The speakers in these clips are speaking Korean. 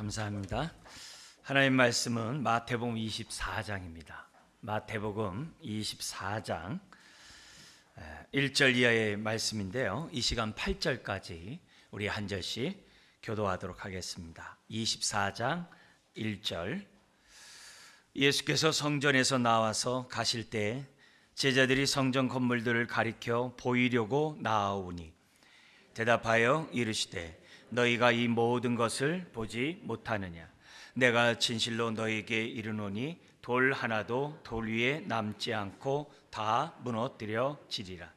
감사합니다. 하나님 말씀은 마태복음 24장입니다. 마태복음 24장 1절 이하의 말씀인데요. 이 시간 8절까지 우리 한 절씩 교도하도록 하겠습니다. 24장 1절. 예수께서 성전에서 나와서 가실 때 제자들이 성전 건물들을 가리켜 보이려고 나아오니 대답하여 이르시되 너희가 이 모든 것을 보지 못하느냐? 내가 진실로 너희에게 이르노니 돌 하나도 돌 위에 남지 않고 다 무너뜨려지리라.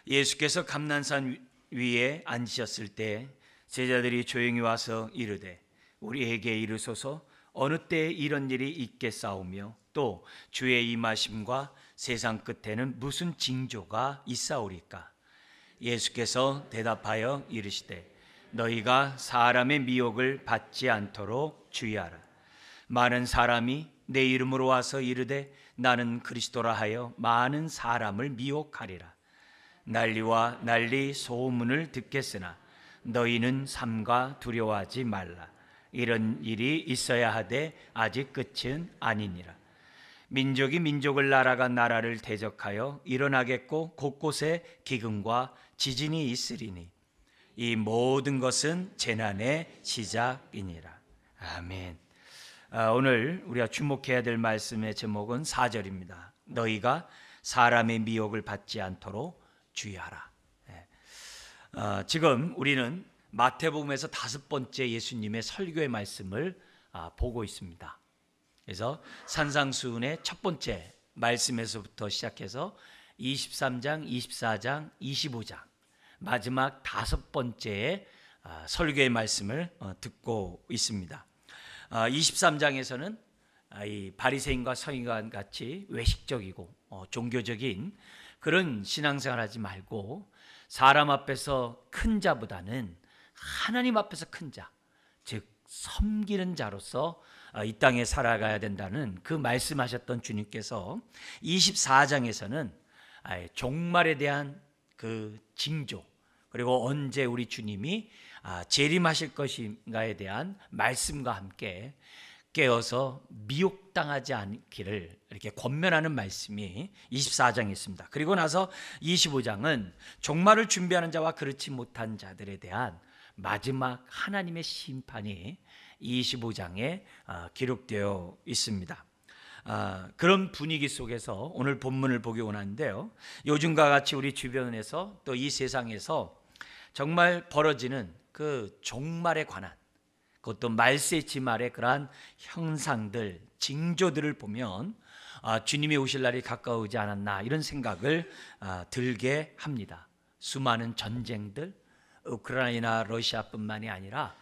예수께서 감난산 위에 앉으셨을 때 제자들이 조용히 와서 이르되 우리에게 이르소서 어느 때에 이런 일이 있겠사오며 또 주의 임하심과 세상 끝에는 무슨 징조가 있사오리까? 예수께서 대답하여 이르시되 너희가 사람의 미혹을 받지 않도록 주의하라. 많은 사람이 내 이름으로 와서 이르되 나는 그리스도라 하여 많은 사람을 미혹하리라. 난리와 난리 소문을 듣겠으나 너희는 삼가 두려워하지 말라. 이런 일이 있어야 하되 아직 끝은 아니니라. 민족이 민족을 나라가 나라를 대적하여 일어나겠고 곳곳에 기근과 지진이 있으리니 이 모든 것은 재난의 시작이니라. 아멘. 오늘 우리가 주목해야 될 말씀의 제목은 4절입니다. 너희가 사람의 미혹을 받지 않도록 주의하라. 지금 우리는 마태복음에서 5번째 예수님의 설교의 말씀을 보고 있습니다. 그래서 산상수훈의 첫 번째 말씀에서부터 시작해서 23장, 24장, 25장 마지막 5번째의 설교의 말씀을 듣고 있습니다. 23장에서는 이 바리새인과 서기관 같이 외식적이고 종교적인 그런 신앙생활하지 말고 사람 앞에서 큰 자보다는 하나님 앞에서 큰 자, 즉 섬기는 자로서 이 땅에 살아가야 된다는 그 말씀하셨던 주님께서 24장에서는 종말에 대한 그 징조, 그리고 언제 우리 주님이 재림하실 것인가에 대한 말씀과 함께 깨어서 미혹당하지 않기를 이렇게 권면하는 말씀이 24장에 있습니다. 그리고 나서 25장은 종말을 준비하는 자와 그렇지 못한 자들에 대한 마지막 하나님의 심판이 25장에 기록되어 있습니다. 그런 분위기 속에서 오늘 본문을 보기 원하는데요. 요즘과 같이 우리 주변에서 또 이 세상에서 정말 벌어지는 그 종말에 관한, 그것도 말세지 말의 그러한 형상들, 징조들을 보면 주님이 오실 날이 가까우지 않았나 이런 생각을 들게 합니다. 수많은 전쟁들, 우크라이나, 러시아뿐만이 아니라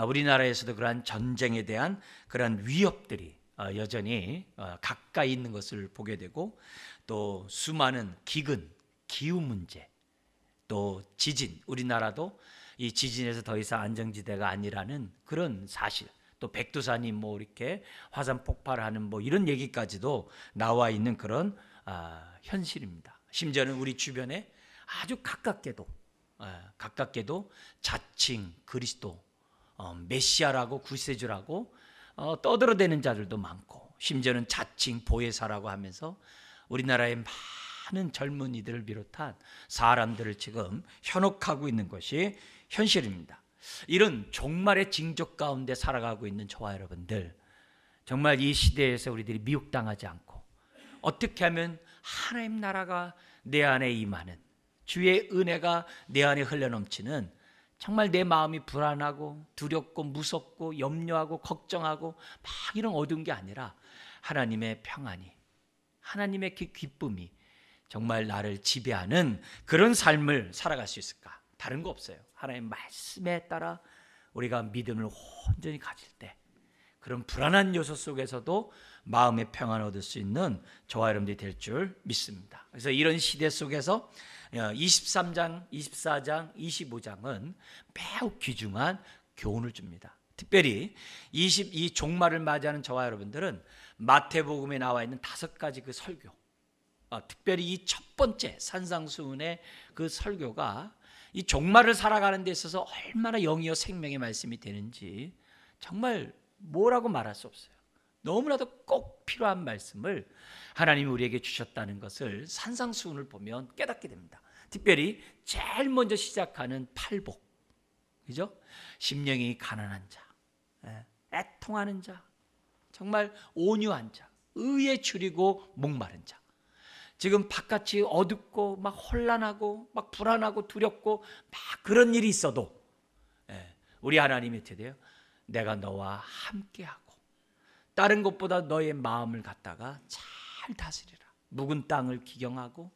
우리나라에서도 그러한 전쟁에 대한 그러한 위협들이 여전히 가까이 있는 것을 보게 되고, 또 수많은 기근, 기후 문제, 또 지진, 우리나라도 이 지진에서 더 이상 안정지대가 아니라는 그런 사실, 또 백두산이 뭐 이렇게 화산 폭발하는 뭐 이런 얘기까지도 나와 있는 그런 현실입니다. 심지어는 우리 주변에 아주 가깝게도 자칭 그리스도, 메시아라고 구세주라고 떠들어대는 자들도 많고, 심지어는 자칭 보혜사라고 하면서 우리나라의 많은 젊은이들을 비롯한 사람들을 지금 현혹하고 있는 것이 현실입니다. 이런 종말의 징조 가운데 살아가고 있는 저와 여러분들, 정말 이 시대에서 우리들이 미혹당하지 않고 어떻게 하면 하나님 나라가 내 안에 임하는, 주의 은혜가 내 안에 흘러넘치는, 정말 내 마음이 불안하고 두렵고 무섭고 염려하고 걱정하고 막 이런 어두운 게 아니라 하나님의 평안이, 하나님의 기쁨이 정말 나를 지배하는 그런 삶을 살아갈 수 있을까? 다른 거 없어요. 하나님의 말씀에 따라 우리가 믿음을 온전히 가질 때 그런 불안한 요소 속에서도 마음의 평안을 얻을 수 있는 저와 여러분들이 될 줄 믿습니다. 그래서 이런 시대 속에서 23장, 24장, 25장은 매우 귀중한 교훈을 줍니다. 특별히 이 종말을 맞이하는 저와 여러분들은 마태복음에 나와 있는 5가지 그 설교, 특별히 이 첫 번째 산상수훈의 그 설교가 이 종말을 살아가는 데 있어서 얼마나 영이요 생명의 말씀이 되는지 정말 뭐라고 말할 수 없어요. 너무나도 꼭 필요한 말씀을 하나님이 우리에게 주셨다는 것을 산상수훈을 보면 깨닫게 됩니다. 특별히 제일 먼저 시작하는 팔복, 그죠? 심령이 가난한 자, 애통하는 자, 정말 온유한 자, 의에 줄이고 목마른 자. 지금 바깥이 어둡고 막 혼란하고 막 불안하고 두렵고 막 그런 일이 있어도 우리 하나님이 어떻게 돼요? 내가 너와 함께하고 다른 것보다 너의 마음을 갖다가 잘 다스리라. 묵은 땅을 기경하고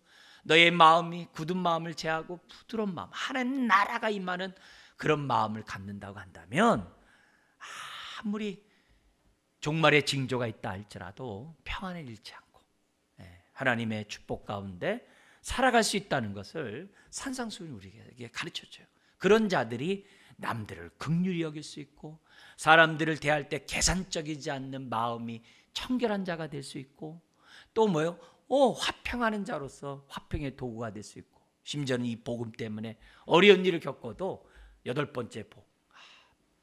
너의 마음이 굳은 마음을 제하고 부드러운 마음, 하나님 나라가 임하는 그런 마음을 갖는다고 한다면 아무리 종말의 징조가 있다 할지라도 평안을 잃지 않고 하나님의 축복 가운데 살아갈 수 있다는 것을 산상수훈이 우리에게 가르쳐줘요. 그런 자들이 남들을 긍휼히 여길 수 있고 사람들을 대할 때 계산적이지 않는 마음이 청결한 자가 될 수 있고 또 뭐요? 화평하는 자로서 화평의 도구가 될 수 있고 심지어는 이 복음 때문에 어려운 일을 겪어도 8번째 복,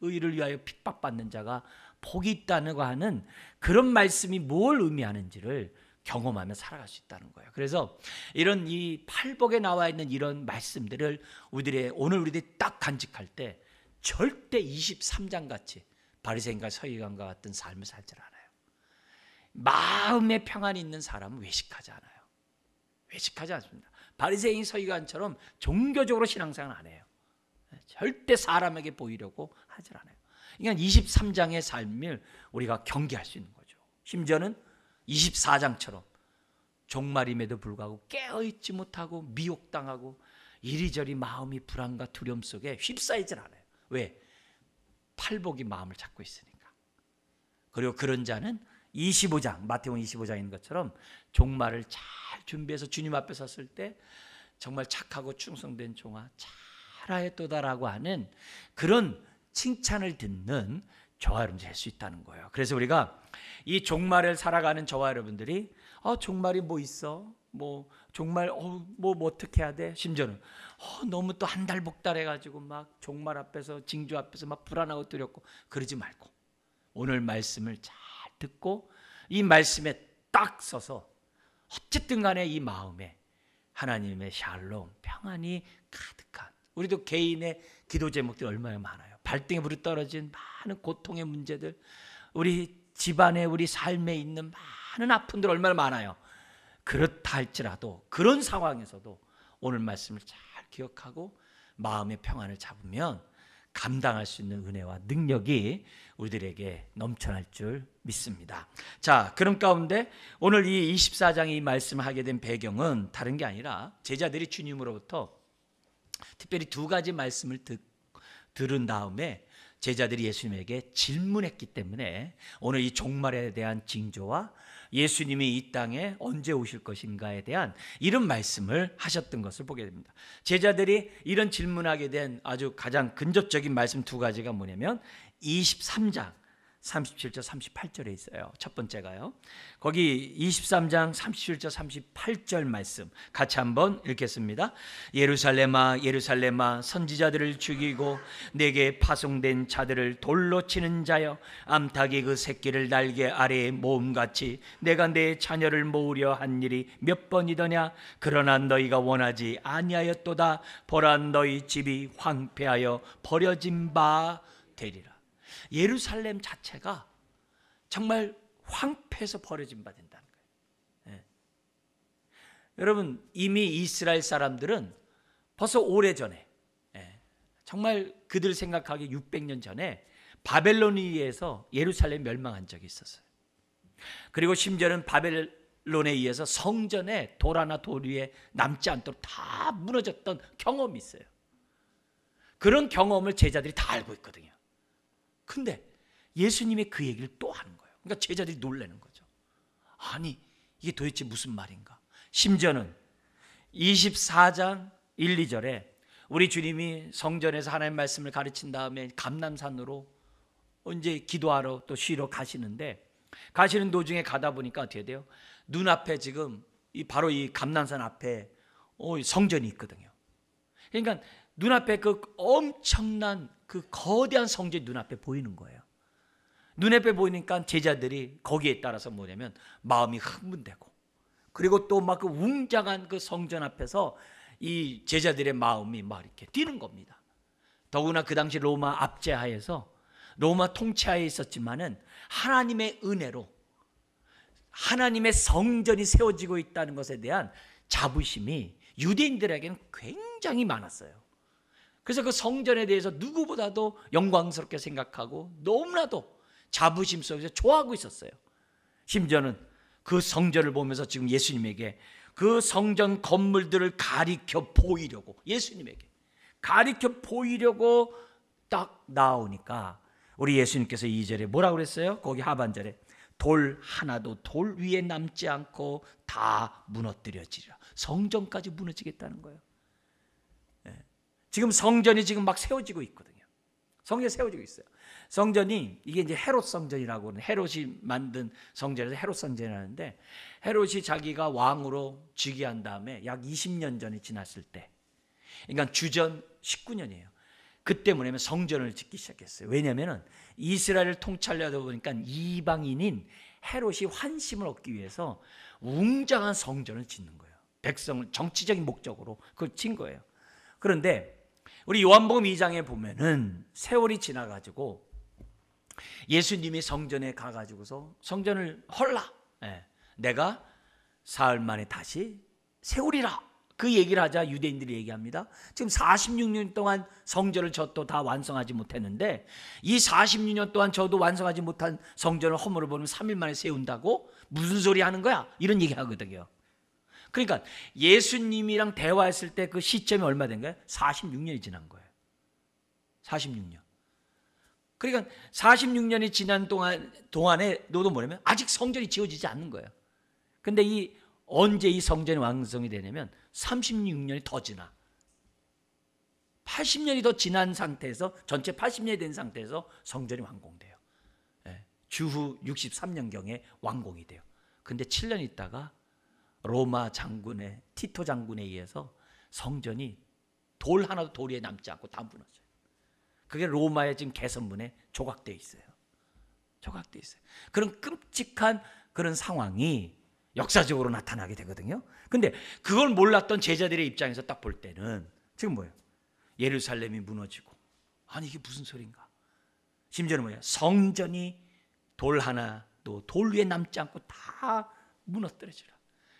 의를 위하여 핍박받는 자가 복이 있다고 하는 그런 말씀이 뭘 의미하는지를 경험하며 살아갈 수 있다는 거예요. 그래서 이런 이 팔복에 나와 있는 이런 말씀들을 오늘 우리들이 딱 간직할 때 절대 23장 같이 바리새인과 서기관과 같은 삶을 살지 않아요. 마음에 평안이 있는 사람은 외식하지 않아요. 외식하지 않습니다. 바리새인 서기관처럼 종교적으로 신앙생활 안 해요. 절대 사람에게 보이려고 하질 않아요. 그러니까 23장의 삶을 우리가 경계할 수 있는 거죠. 심지어는 24장처럼 종말임에도 불구하고 깨어있지 못하고 미혹당하고 이리저리 마음이 불안과 두려움 속에 휩싸이질 않아요. 왜? 팔복이 마음을 잡고 있으니까. 그리고 그런 자는 25장, 마태복음 25장인 것처럼 종말을 잘 준비해서 주님 앞에 섰을 때 정말 착하고 충성된 종아 잘하였도다라고 하는 그런 칭찬을 듣는 저와 여러분들이 할 수 있다는 거예요. 그래서 우리가 이 종말을 살아가는 저와 여러분들이 종말이 뭐 있어? 뭐 종말 뭐 어떻게 해야 돼? 심지어는 너무 또 한달복달해가지고 막 종말 앞에서 징조 앞에서 막 불안하고 두렵고 그러지 말고 오늘 말씀을 잘 듣고 이 말씀에 딱 서서 어쨌든 간에 이 마음에 하나님의 샬롬 평안이 가득한 우리도 개인의 기도 제목들이 얼마나 많아요. 발등에 불이 떨어진 많은 고통의 문제들, 우리 집안에 우리 삶에 있는 많은 아픔들 얼마나 많아요. 그렇다 할지라도 그런 상황에서도 오늘 말씀을 잘 기억하고 마음의 평안을 잡으면 감당할 수 있는 은혜와 능력이 우리들에게 넘쳐날 줄 믿습니다. 자, 그런 가운데 오늘 이 24장의 이 말씀을 하게 된 배경은 다른 게 아니라 제자들이 주님으로부터 특별히 두 가지 말씀을 들은 다음에 제자들이 예수님에게 질문했기 때문에 오늘 이 종말에 대한 징조와 예수님이 이 땅에 언제 오실 것인가에 대한 이런 말씀을 하셨던 것을 보게 됩니다. 제자들이 이런 질문하게 된 아주 가장 근접적인 말씀 두 가지가 뭐냐면 23장 37절 38절에 있어요. 첫 번째가요. 거기 23장 37절 38절 말씀 같이 한번 읽겠습니다. 예루살렘아 예루살렘아 선지자들을 죽이고 내게 파송된 자들을 돌로 치는 자여 암탉이 그 새끼를 날개 아래에 모음같이 내가 내 자녀를 모으려 한 일이 몇 번이더냐. 그러나 너희가 원하지 아니하였도다. 보라 너희 집이 황폐하여 버려진 바 되리라. 예루살렘 자체가 정말 황폐해서 버려진 바 된다는 거예요. 여러분 이미 이스라엘 사람들은 벌써 오래전에 정말 그들 생각하기 600년 전에 바벨론에 의해서 예루살렘 멸망한 적이 있었어요. 그리고 심지어는 바벨론에 의해서 성전에 돌 하나 돌 위에 남지 않도록 다 무너졌던 경험이 있어요. 그런 경험을 제자들이 다 알고 있거든요. 근데 예수님이 그 얘기를 또 하는 거예요. 그러니까 제자들이 놀라는 거죠. 아니 이게 도대체 무슨 말인가. 심지어는 24장 1, 2절에 우리 주님이 성전에서 하나님의 말씀을 가르친 다음에 감람산으로 이제 기도하러 또 쉬러 가시는데 가시는 도중에 가다 보니까 어떻게 돼요? 눈앞에 지금 바로 이 감람산 앞에 성전이 있거든요. 그러니까 눈앞에 그 엄청난 그 거대한 성전이 눈앞에 보이는 거예요. 눈앞에 보이니까 제자들이 거기에 따라서 뭐냐면 마음이 흥분되고, 그리고 또 막 그 웅장한 그 성전 앞에서 이 제자들의 마음이 막 이렇게 뛰는 겁니다. 더구나 그 당시 로마 압제하에서, 로마 통치하에 있었지만은 하나님의 은혜로 하나님의 성전이 세워지고 있다는 것에 대한 자부심이 유대인들에게는 굉장히 많았어요. 그래서 그 성전에 대해서 누구보다도 영광스럽게 생각하고 너무나도 자부심 속에서 좋아하고 있었어요. 심지어는 그 성전을 보면서 지금 예수님에게 그 성전 건물들을 가리켜 보이려고, 예수님에게 가리켜 보이려고 딱 나오니까 우리 예수님께서 2절에 뭐라고 그랬어요? 거기 하반절에 돌 하나도 돌 위에 남지 않고 다 무너뜨려지리라. 성전까지 무너지겠다는 거예요. 지금 성전이 지금 막 세워지고 있거든요. 성전이 세워지고 있어요. 성전이, 이게 이제 헤롯 성전이라고 하는, 헤롯이 만든 성전에서 헤롯 성전이라는데, 헤롯이 자기가 왕으로 즉위한 다음에 약 20년 전에 지났을 때, 그러니까 주전 19년이에요. 그때 뭐냐면 성전을 짓기 시작했어요. 왜냐하면 이스라엘을 통치하려다 보니까 이방인인 헤롯이 환심을 얻기 위해서 웅장한 성전을 짓는 거예요. 백성을 정치적인 목적으로 그걸 진 거예요. 그런데 우리 요한복음 2장에 보면은 세월이 지나가지고 예수님이 성전에 가가지고서 성전을 헐라, 내가 사흘 만에 다시 세우리라, 그 얘기를 하자 유대인들이 얘기합니다. 지금 46년 동안 성전을 저도 다 완성하지 못했는데, 이 46년 동안 저도 완성하지 못한 성전을 허물어 보면 3일 만에 세운다고? 무슨 소리 하는 거야? 이런 얘기 하거든요. 그러니까 예수님이랑 대화했을 때 그 시점이 얼마 된 거예요? 46년이 지난 거예요. 46년. 그러니까 46년이 지난 동안에 너도 뭐냐면 아직 성전이 지어지지 않는 거예요. 근데 언제 이 성전이 완성이 되냐면 36년이 더 지나, 80년이 더 지난 상태에서, 전체 80년이 된 상태에서 성전이 완공돼요. 주후 63년경에 완공이 돼요. 근데 7년 있다가 로마 장군의 티토 장군에 의해서 성전이 돌 하나도 돌 위에 남지 않고 다 무너져요. 그게 로마의 지금 개선문에 조각되어 있어요. 조각되어 있어요. 그런 끔찍한 그런 상황이 역사적으로 나타나게 되거든요. 근데 그걸 몰랐던 제자들의 입장에서 딱 볼 때는 지금 뭐예요? 예루살렘이 무너지고, 아니 이게 무슨 소린가? 심지어는 뭐예요? 성전이 돌 하나도 돌 위에 남지 않고 다 무너뜨려지라.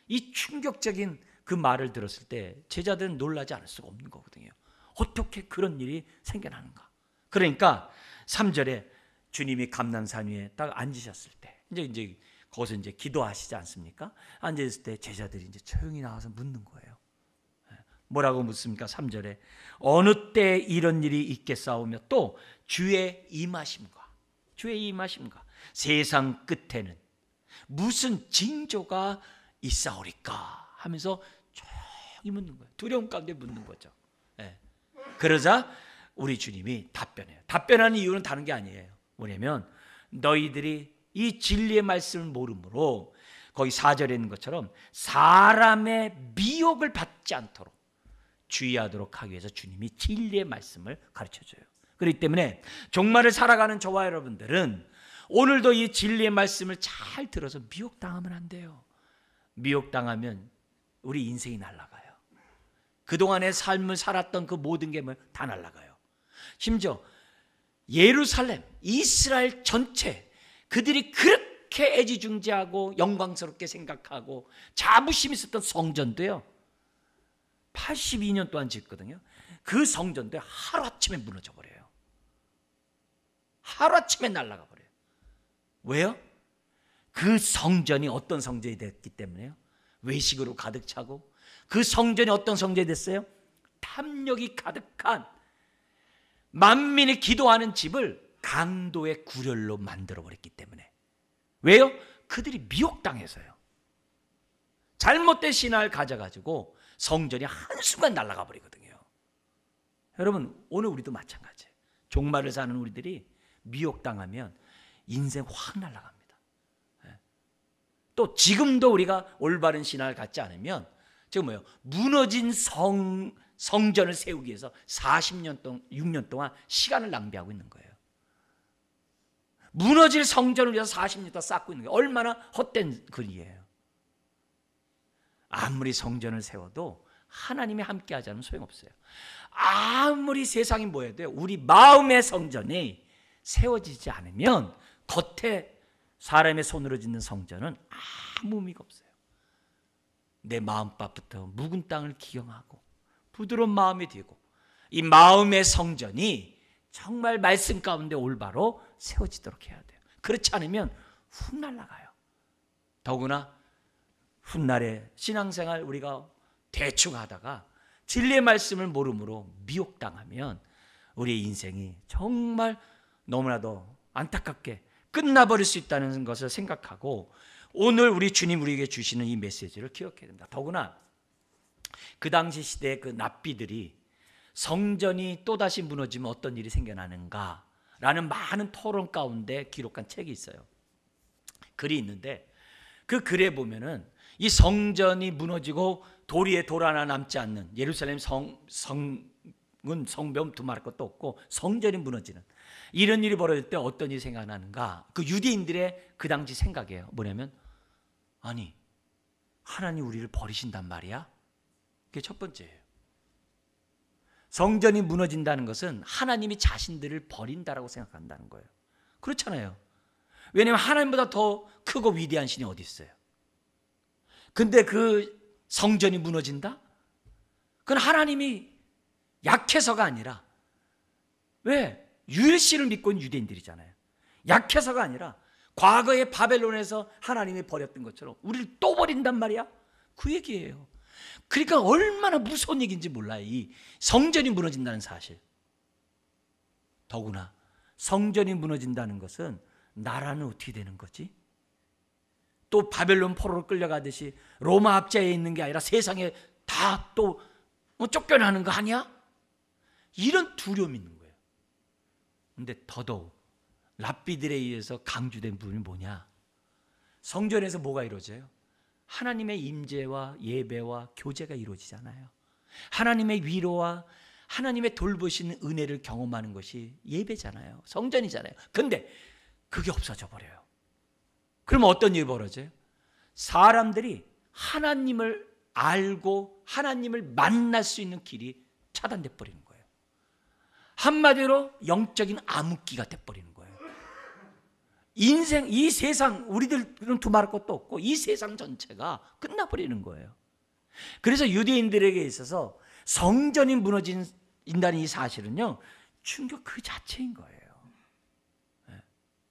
이 충격적인 그 말을 들었을 때 제자들은 놀라지 않을 수가 없는 거거든요. 어떻게 그런 일이 생겨나는가? 그러니까 3절에 주님이 감람산 위에 딱 앉으셨을 때, 이제 거기서 이제 기도하시지 않습니까? 앉으셨을 때 제자들이 이제 조용히 나와서 묻는 거예요. 뭐라고 묻습니까? 3절에 어느 때 이런 일이 있겠사오며 또 주의 임하심과, 주의 임하심과 세상 끝에는 무슨 징조가 있사오리까 하면서 조용히 묻는 거예요. 두려움 가운데 묻는 거죠. 그러자 우리 주님이 답변해요. 답변하는 이유는 다른 게 아니에요. 뭐냐면 너희들이 이 진리의 말씀을 모르므로, 거기 4절에 있는 것처럼 사람의 미혹을 받지 않도록 주의하도록 하기 위해서 주님이 진리의 말씀을 가르쳐줘요. 그렇기 때문에 종말을 살아가는 저와 여러분들은 오늘도 이 진리의 말씀을 잘 들어서 미혹당하면 안 돼요. 미혹당하면 우리 인생이 날아가요. 그동안의 삶을 살았던 그 모든 게 다 날아가요. 심지어 예루살렘, 이스라엘 전체, 그들이 그렇게 애지중지하고 영광스럽게 생각하고 자부심 있었던 성전도요, 82년 동안 짓거든요. 그 성전도 하루아침에 무너져 버려요. 하루아침에 날아가 버려요. 왜요? 그 성전이 어떤 성전이 됐기 때문에요. 외식으로 가득 차고, 그 성전이 어떤 성전이 됐어요? 탐욕이 가득한, 만민이 기도하는 집을 강도의 구렬로 만들어버렸기 때문에. 왜요? 그들이 미혹당해서요. 잘못된 신화를 가져가지고 성전이 한순간 날아가 버리거든요. 여러분, 오늘 우리도 마찬가지예요. 종말을 사는 우리들이 미혹당하면 인생 확 날아갑니다. 또 지금도 우리가 올바른 신앙을 갖지 않으면 지금 뭐예요? 무너진 성전을 세우기 위해서 40년 동안, 6년 동안 시간을 낭비하고 있는 거예요. 무너질 성전을 위해서 40m 쌓고 있는 게 얼마나 헛된 글이에요. 아무리 성전을 세워도 하나님이 함께 하지 않으면 소용없어요. 아무리 세상이 뭐해야 돼요? 우리 마음의 성전이 세워지지 않으면 겉에 사람의 손으로 짓는 성전은 아무 의미가 없어요. 내 마음밭부터 묵은 땅을 기경하고 부드러운 마음이 되고 이 마음의 성전이 정말 말씀 가운데 올바로 세워지도록 해야 돼요. 그렇지 않으면 훅 날아가요. 더구나 훗날에 신앙생활 우리가 대충 하다가 진리의 말씀을 모름으로 미혹당하면 우리의 인생이 정말 너무나도 안타깝게 끝나버릴 수 있다는 것을 생각하고 오늘 우리 주님 우리에게 주시는 이 메시지를 기억해야 됩니다. 더구나 그 당시 시대의 그 랍비들이 성전이 또다시 무너지면 어떤 일이 생겨나는가 라는 많은 토론 가운데 기록한 책이 있어요. 글이 있는데 그 글에 보면은 이 성전이 무너지고 도리에 돌 하나 남지 않는 예루살렘 성은 성벽 두말할 것도 없고 성전이 무너지는 이런 일이 벌어질 때 어떤 일이 생각나는가? 그 유대인들의 그 당시 생각이에요. 뭐냐면 아니 하나님 우리를 버리신단 말이야? 그게 첫 번째예요. 성전이 무너진다는 것은 하나님이 자신들을 버린다라고 생각한다는 거예요. 그렇잖아요. 왜냐하면 하나님보다 더 크고 위대한 신이 어디 있어요? 근데 그 성전이 무너진다? 그건 하나님이 약해서가 아니라 왜? 유일신을 믿고 있는 유대인들이잖아요. 약해서가 아니라 과거에 바벨론에서 하나님이 버렸던 것처럼 우리를 또 버린단 말이야? 그 얘기예요. 그러니까 얼마나 무서운 얘기인지 몰라요. 이 성전이 무너진다는 사실. 더구나 성전이 무너진다는 것은 나라는 어떻게 되는 거지? 또 바벨론 포로로 끌려가듯이 로마 압제에 있는 게 아니라 세상에 다 또 쫓겨나는 거 아니야? 이런 두려움이 있는 거예요. 근데 더더욱 랍비들에 의해서 강조된 부분이 뭐냐? 성전에서 뭐가 이루어져요? 하나님의 임재와 예배와 교제가 이루어지잖아요. 하나님의 위로와 하나님의 돌보시는 은혜를 경험하는 것이 예배잖아요. 성전이잖아요. 근데 그게 없어져 버려요. 그럼 어떤 일이 벌어져요? 사람들이 하나님을 알고 하나님을 만날 수 있는 길이 차단돼 버리는 거예요. 한마디로 영적인 암흑기가 돼 버리는 거예요. 인생, 이 세상, 우리들은 두말할 것도 없고 이 세상 전체가 끝나버리는 거예요. 그래서 유대인들에게 있어서 성전이 무너진다는 이 사실은요, 충격 그 자체인 거예요.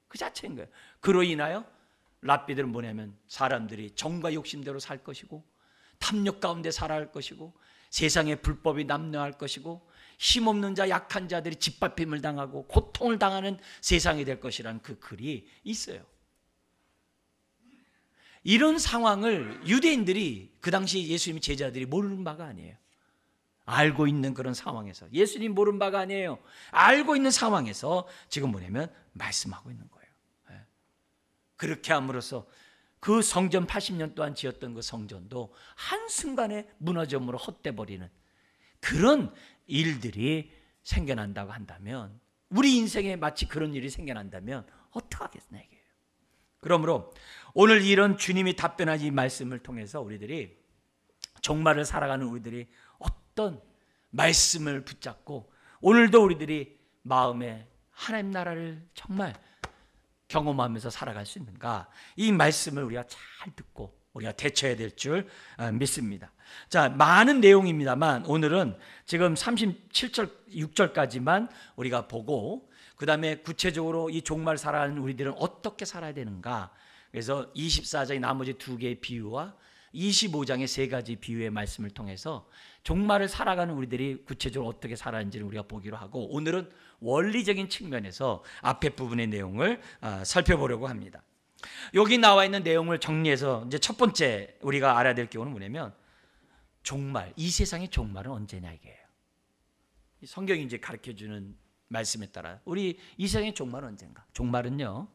그 자체인 거예요. 그로 인하여 랍비들은 뭐냐면 사람들이 정과 욕심대로 살 것이고 탐욕 가운데 살아갈 것이고 세상에 불법이 남용할 것이고 힘없는 자 약한 자들이 짓밟힘을 당하고 고통을 당하는 세상이 될 것이라는 그 글이 있어요. 이런 상황을 유대인들이 그 당시 예수님의 제자들이 모르는 바가 아니에요. 알고 있는 그런 상황에서 예수님 모르는 바가 아니에요. 알고 있는 상황에서 지금 뭐냐면 말씀하고 있는 거예요. 그렇게 함으로써 그 성전 80년 동안 지었던 그 성전도 한순간에 무너짐으로 헛돼버리는 그런 일들이 생겨난다고 한다면 우리 인생에 마치 그런 일이 생겨난다면 어떡하겠나 이게요. 그러므로 오늘 이런 주님이 답변한 이 말씀을 통해서 우리들이 종말을 살아가는 우리들이 어떤 말씀을 붙잡고 오늘도 우리들이 마음에 하나님 나라를 정말 경험하면서 살아갈 수 있는가, 이 말씀을 우리가 잘 듣고 우리가 대처해야 될 줄 믿습니다. 자, 많은 내용입니다만 오늘은 지금 37절 6절까지만 우리가 보고 그 다음에 구체적으로 이 종말 살아가는 우리들은 어떻게 살아야 되는가, 그래서 24장의 나머지 두 개의 비유와 25장의 세 가지 비유의 말씀을 통해서 종말을 살아가는 우리들이 구체적으로 어떻게 살아가는지를 우리가 보기로 하고, 오늘은 원리적인 측면에서 앞에 부분의 내용을 살펴보려고 합니다. 여기 나와 있는 내용을 정리해서 이제 첫 번째 우리가 알아야 될 경우는 뭐냐면 종말, 이 세상의 종말은 언제냐 이게요. 성경이 이제 가르쳐주는 말씀에 따라 우리 이 세상의 종말은 언젠가? 종말은요,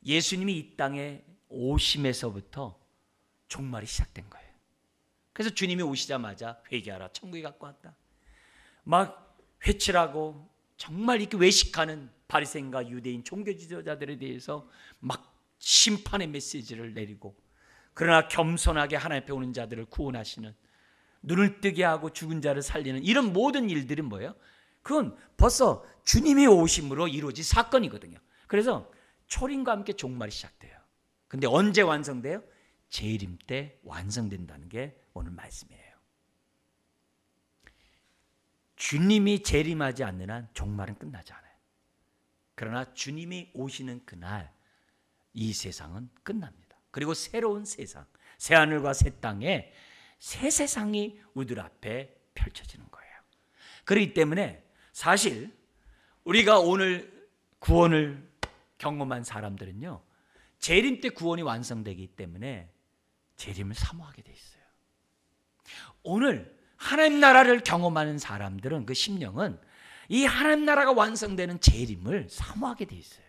예수님이 이 땅에 오심에서부터 종말이 시작된 거예요. 그래서 주님이 오시자마자 회개하라, 천국에 갖고 왔다, 막 회칠하고 정말 이렇게 외식하는 바리새인과 유대인 종교 지도자들에 대해서 막 심판의 메시지를 내리고, 그러나 겸손하게 하나님 앞에 오는 자들을 구원하시는, 눈을 뜨게 하고 죽은 자를 살리는 이런 모든 일들은 뭐예요? 그건 벌써 주님이 오심으로 이루어진 사건이거든요. 그래서 초림과 함께 종말이 시작돼요. 근데 언제 완성돼요? 재림 때 완성된다는 게 오늘 말씀이에요. 주님이 재림하지 않는 한 종말은 끝나지 않아요. 그러나 주님이 오시는 그날 이 세상은 끝납니다. 그리고 새로운 세상, 새하늘과 새 땅에 새 세상이 우리들 앞에 펼쳐지는 거예요. 그렇기 때문에 사실 우리가 오늘 구원을 경험한 사람들은요, 재림 때 구원이 완성되기 때문에 재림을 사모하게 돼 있어요. 오늘 하나님 나라를 경험하는 사람들은, 그 심령은 이 하나님 나라가 완성되는 재림을 사모하게 돼 있어요.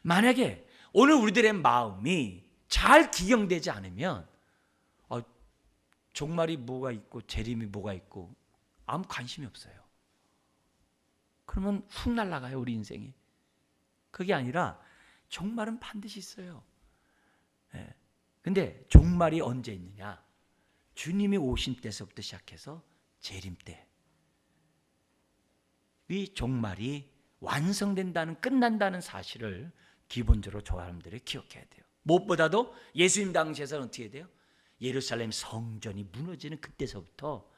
만약에 오늘 우리들의 마음이 잘 기경되지 않으면 종말이 뭐가 있고 재림이 뭐가 있고 아무 관심이 없어요. 그러면 훅 날아가요, 우리 인생이. 그게 아니라 종말은 반드시 있어요. 근데 종말이 언제 있느냐? 주님이 오신 때서부터 시작해서 재림 때 이 종말이 완성된다는, 끝난다는 사실을 기본적으로 저 사람들이 기억해야 돼요. 무엇보다도 예수님 당시에서는 어떻게 돼요? 예루살렘 성전이 무너지는 그때서부터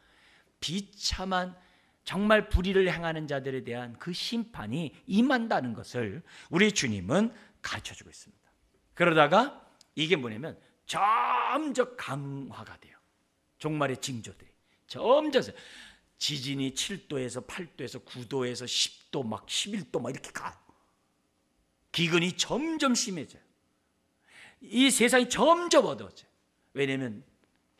비참한 정말 불의를 행하는 자들에 대한 그 심판이 임한다는 것을 우리 주님은 가르쳐주고 있습니다. 그러다가 이게 뭐냐면 점점 강화가 돼요. 종말의 징조들이 점점 지진이 7도에서 8도에서 9도에서 10도 막 11도 막 이렇게 가요. 기근이 점점 심해져요. 이 세상이 점점 어두워져요. 왜냐하면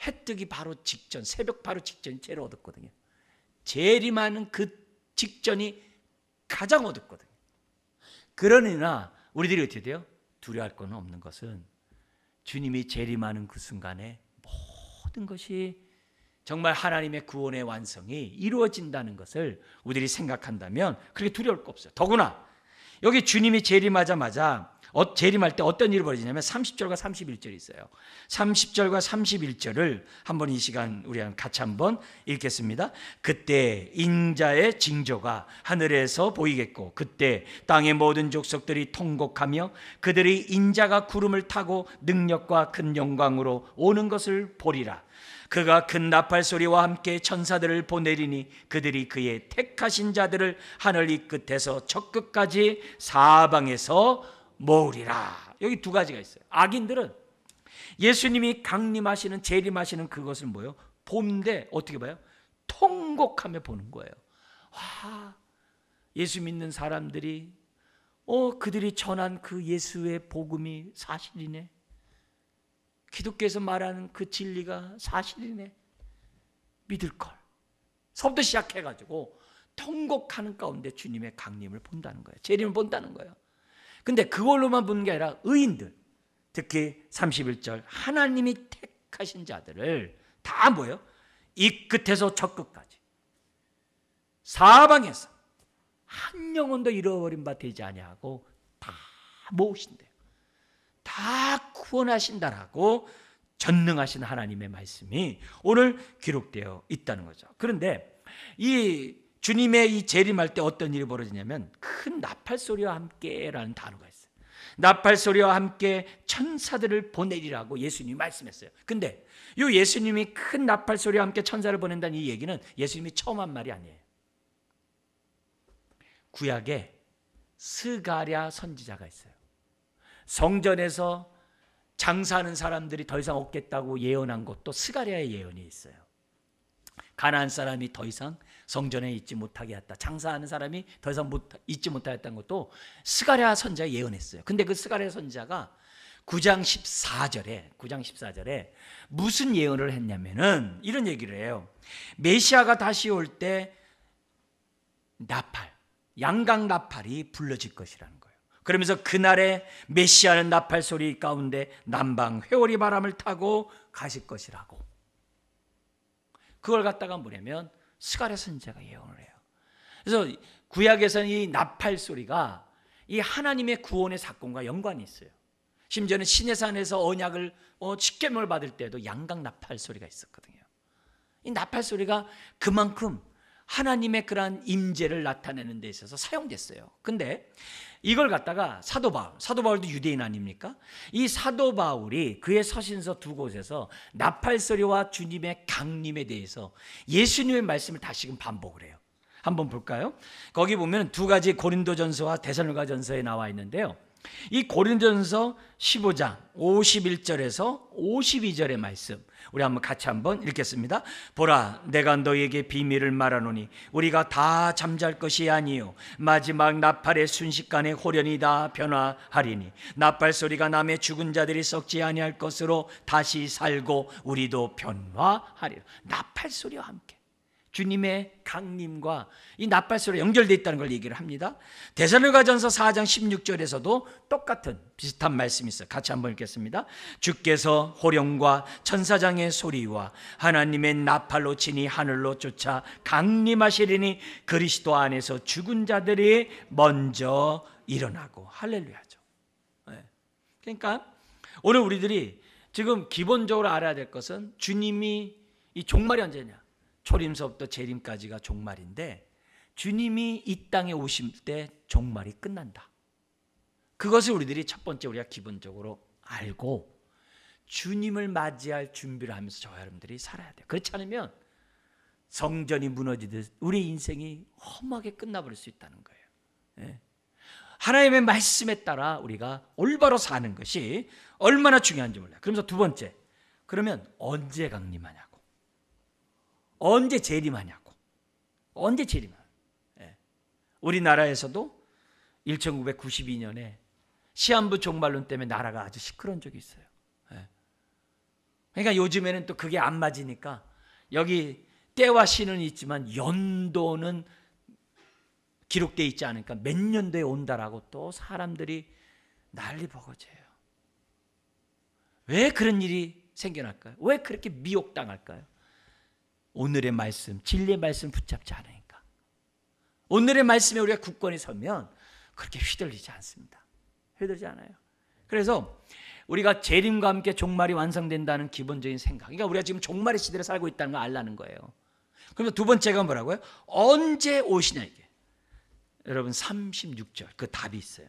해 뜨기 바로 직전, 새벽 바로 직전이 제일 어둡거든요. 재림하는 그 직전이 가장 어둡거든요. 그러나 우리들이 어떻게 돼요? 두려워할 건 없는 것은 주님이 재림하는 그 순간에 모든 것이 정말 하나님의 구원의 완성이 이루어진다는 것을 우리들이 생각한다면 그렇게 두려울 거 없어요. 더구나 여기 주님이 재림하자마자 재림할 때 어떤 일이 벌어지냐면 30절과 31절이 있어요. 30절과 31절을 한번 이 시간 우리 같이 한번 읽겠습니다. 그때 인자의 징조가 하늘에서 보이겠고 그때 땅의 모든 족속들이 통곡하며 그들이 인자가 구름을 타고 능력과 큰 영광으로 오는 것을 보리라. 그가 큰 나팔 소리와 함께 천사들을 보내리니 그들이 그의 택하신 자들을 하늘 이 끝에서 저 끝까지 사방에서 모으리라. 여기 두 가지가 있어요. 악인들은 예수님이 강림하시는, 재림하시는 그것을 뭐예요? 보는데 어떻게 봐요? 통곡하며 보는 거예요. 와, 예수 믿는 사람들이 그들이 전한 그 예수의 복음이 사실이네. 기독교에서 말하는 그 진리가 사실이네. 믿을걸. 서부터 시작해가지고 통곡하는 가운데 주님의 강림을 본다는 거예요. 재림을 본다는 거예요. 근데 그걸로만 보는 게 아니라 의인들, 특히 31절 하나님이 택하신 자들을 다 뭐예요? 이 끝에서 저 끝까지 사방에서 한 영혼도 잃어버린 바 되지 아니하고 다 모으신대요. 다 구원하신다라고 전능하신 하나님의 말씀이 오늘 기록되어 있다는 거죠. 그런데 이 주님의 이 재림할 때 어떤 일이 벌어지냐면 큰 나팔 소리와 함께라는 단어가 있어요. 나팔 소리와 함께 천사들을 보내리라고 예수님이 말씀했어요. 근데 이 예수님이 큰 나팔 소리와 함께 천사를 보낸다는 이 얘기는 예수님이 처음 한 말이 아니에요. 구약에 스가랴 선지자가 있어요. 성전에서 장사하는 사람들이 더 이상 없겠다고 예언한 것도 스가랴의 예언이 있어요. 가나안 사람이 더 이상 성전에 있지 못하게 했다. 장사하는 사람이 더 이상 있지 못하겠다는 것도 스가랴 선지자가 예언했어요. 근데 그 스가랴 선지자가 9장 14절에 무슨 예언을 했냐면은 이런 얘기를 해요. 메시아가 다시 올 때 나팔, 양각 나팔이 불러질 것이라는 거예요. 그러면서 그날에 메시아는 나팔 소리 가운데 남방 회오리 바람을 타고 가실 것이라고. 그걸 갖다가 뭐냐면 스가랴 선지자가 예언을 해요. 그래서 구약에서는 이 나팔 소리가 이 하나님의 구원의 사건과 연관이 있어요. 심지어는 시내산에서 언약을 십계명을 받을 때도 양각 나팔 소리가 있었거든요. 이 나팔 소리가 그만큼 하나님의 그러한 임재를 나타내는 데 있어서 사용됐어요. 근데 이걸 갖다가 사도 바울도 유대인 아닙니까? 이 사도 바울이 그의 서신서 두 곳에서 나팔 소리와 주님의 강림에 대해서 예수님의 말씀을 다시금 반복을 해요. 한번 볼까요? 거기 보면 두 가지 고린도전서와 데살로니가전서에 나와 있는데요. 이 고린도전서 15장 51절에서 52절의 말씀 우리 같이 한번 읽겠습니다. 보라, 내가 너에게 비밀을 말하노니 우리가 다 잠잘 것이 아니요 마지막 나팔의 순식간에 홀연히 다 변화하리니 나팔 소리가 남의 죽은 자들이 썩지 아니할 것으로 다시 살고 우리도 변화하리라. 나팔 소리와 함께 주님의 강림과 이 나팔 소리가 연결되어 있다는 걸 얘기를 합니다. 데살로니가전서 4장 16절에서도 똑같은 비슷한 말씀이 있어요. 같이 한번 읽겠습니다. 주께서 호령과 천사장의 소리와 하나님의 나팔로 치니 하늘로 쫓아 강림하시리니 그리스도 안에서 죽은 자들이 먼저 일어나고. 할렐루야죠. 그러니까 오늘 우리들이 지금 기본적으로 알아야 될 것은 주님이 이 종말이 언제냐? 초림서부터 재림까지가 종말인데 주님이 이 땅에 오실 때 종말이 끝난다. 그것을 우리들이 첫 번째 우리가 기본적으로 알고 주님을 맞이할 준비를 하면서 저와 여러분들이 살아야 돼요. 그렇지 않으면 성전이 무너지듯 우리 인생이 험하게 끝나버릴 수 있다는 거예요. 하나님의 말씀에 따라 우리가 올바로 사는 것이 얼마나 중요한지 몰라요. 그러면서 두 번째, 그러면 언제 강림하냐고. 언제 재림하냐고. 언제 재림하냐고. 우리나라에서도 1992년에 시한부 종말론 때문에 나라가 아주 시끄러운 적이 있어요. 그러니까 요즘에는 또 그게 안 맞으니까 여기 때와 시는 있지만 연도는 기록되어 있지 않으니까 몇 년도에 온다라고 또 사람들이 난리 버거져요. 왜 그런 일이 생겨날까요? 왜 그렇게 미혹당할까요? 오늘의 말씀, 진리의 말씀 붙잡지 않으니까. 오늘의 말씀에 우리가 굳건히 서면 그렇게 휘둘리지 않습니다. 휘둘리지 않아요. 그래서 우리가 재림과 함께 종말이 완성된다는 기본적인 생각, 그러니까 우리가 지금 종말의 시대를 살고 있다는 걸 알라는 거예요. 그러면 두 번째가 뭐라고요? 언제 오시냐 이게. 여러분 36절 그 답이 있어요.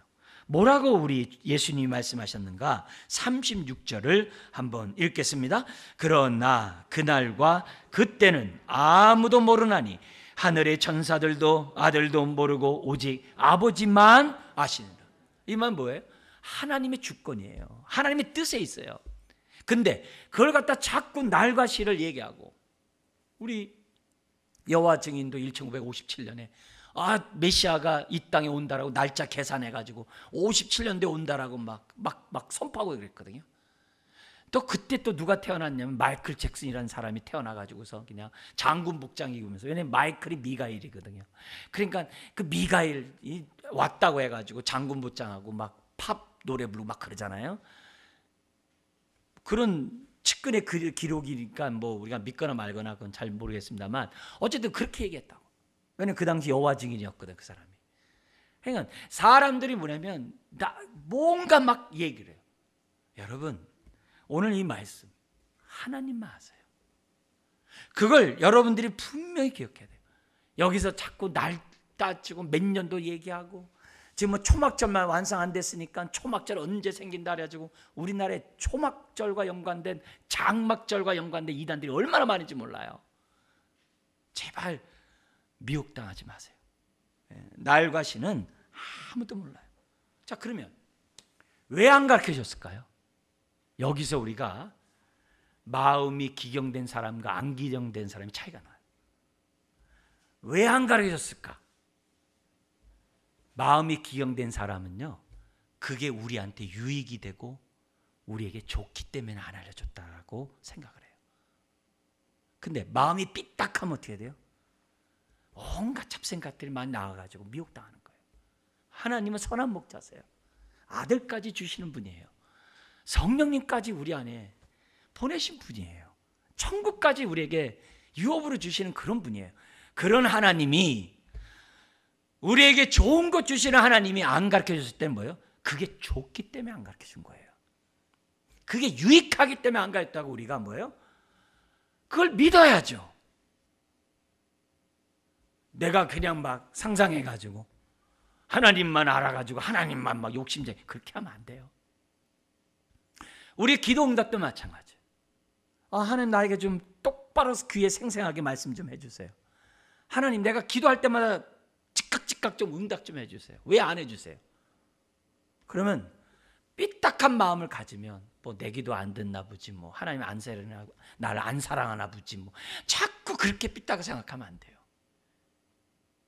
뭐라고 우리 예수님이 말씀하셨는가? 36절을 한번 읽겠습니다. 그러나 그날과 그때는 아무도 모르나니 하늘의 천사들도 아들도 모르고 오직 아버지만 아시는다. 이 말 뭐예요? 하나님의 주권이에요. 하나님의 뜻에 있어요. 근데 그걸 갖다 자꾸 날과 시를 얘기하고, 우리 여호와 증인도 1557년에 메시아가 이 땅에 온다라고 날짜 계산해가지고 57년도에 온다라고 막 선포하고 그랬거든요. 또 그때 또 누가 태어났냐면 마이클 잭슨이라는 사람이 태어나가지고서 그냥 장군 복장 입으면서, 왜냐면 마이클이 미가일이거든요. 그러니까 그 미가일이 왔다고 해가지고 장군 복장하고 막 팝 노래 부르고 막 그러잖아요. 그런 측근의 기록이니까 뭐 우리가 믿거나 말거나 그건 잘 모르겠습니다만 어쨌든 그렇게 얘기했다고. 왜냐면 그 당시 여호와 증인이었거든 그 사람이. 그러니까 사람들이 뭐냐면 뭔가 막 얘기를 해요. 여러분 오늘 이 말씀 하나님만 아세요. 그걸 여러분들이 분명히 기억해야 돼요. 여기서 자꾸 날 따지고 몇 년도 얘기하고, 지금 뭐 초막절만 완성 안 됐으니까 초막절 언제 생긴다 그래가지고 우리나라에 초막절과 연관된 장막절과 연관된 이단들이 얼마나 많은지 몰라요. 제발 미혹당하지 마세요. 날과 시는 아무도 몰라요. 자, 그러면 왜 안 가르쳐 줬을까요? 여기서 우리가 마음이 기경된 사람과 안 기경된 사람이 차이가 나요. 왜 안 가르쳐 줬을까? 마음이 기경된 사람은요, 그게 우리한테 유익이 되고 우리에게 좋기 때문에 안 알려줬다라고 생각을 해요. 근데 마음이 삐딱하면 어떻게 돼요? 온갖 잡생각들이 많이 나와가지고 미혹당하는 거예요. 하나님은 선한 목자세요. 아들까지 주시는 분이에요. 성령님까지 우리 안에 보내신 분이에요. 천국까지 우리에게 유업으로 주시는 그런 분이에요. 그런 하나님이 우리에게 좋은 것 주시는 하나님이 안 가르쳐 줬을 때는 뭐예요? 그게 좋기 때문에 안 가르쳐 준 거예요. 그게 유익하기 때문에 안 가르쳤다고 우리가 뭐예요? 그걸 믿어야죠. 내가 그냥 막 상상해가지고 하나님만 알아가지고 하나님만 막 욕심쟁이 그렇게 하면 안 돼요. 우리 기도 응답도 마찬가지예요. 하나님 나에게 좀 똑바로 귀에 생생하게 말씀 좀 해주세요. 하나님 내가 기도할 때마다 즉각 좀 응답 좀 해주세요. 왜 안 해주세요? 그러면 삐딱한 마음을 가지면 뭐 내 기도 안 듣나 보지, 뭐 하나님 안 사랑하나, 나를 안 사랑하나 보지, 뭐 자꾸 그렇게 삐딱하게 생각하면 안 돼요.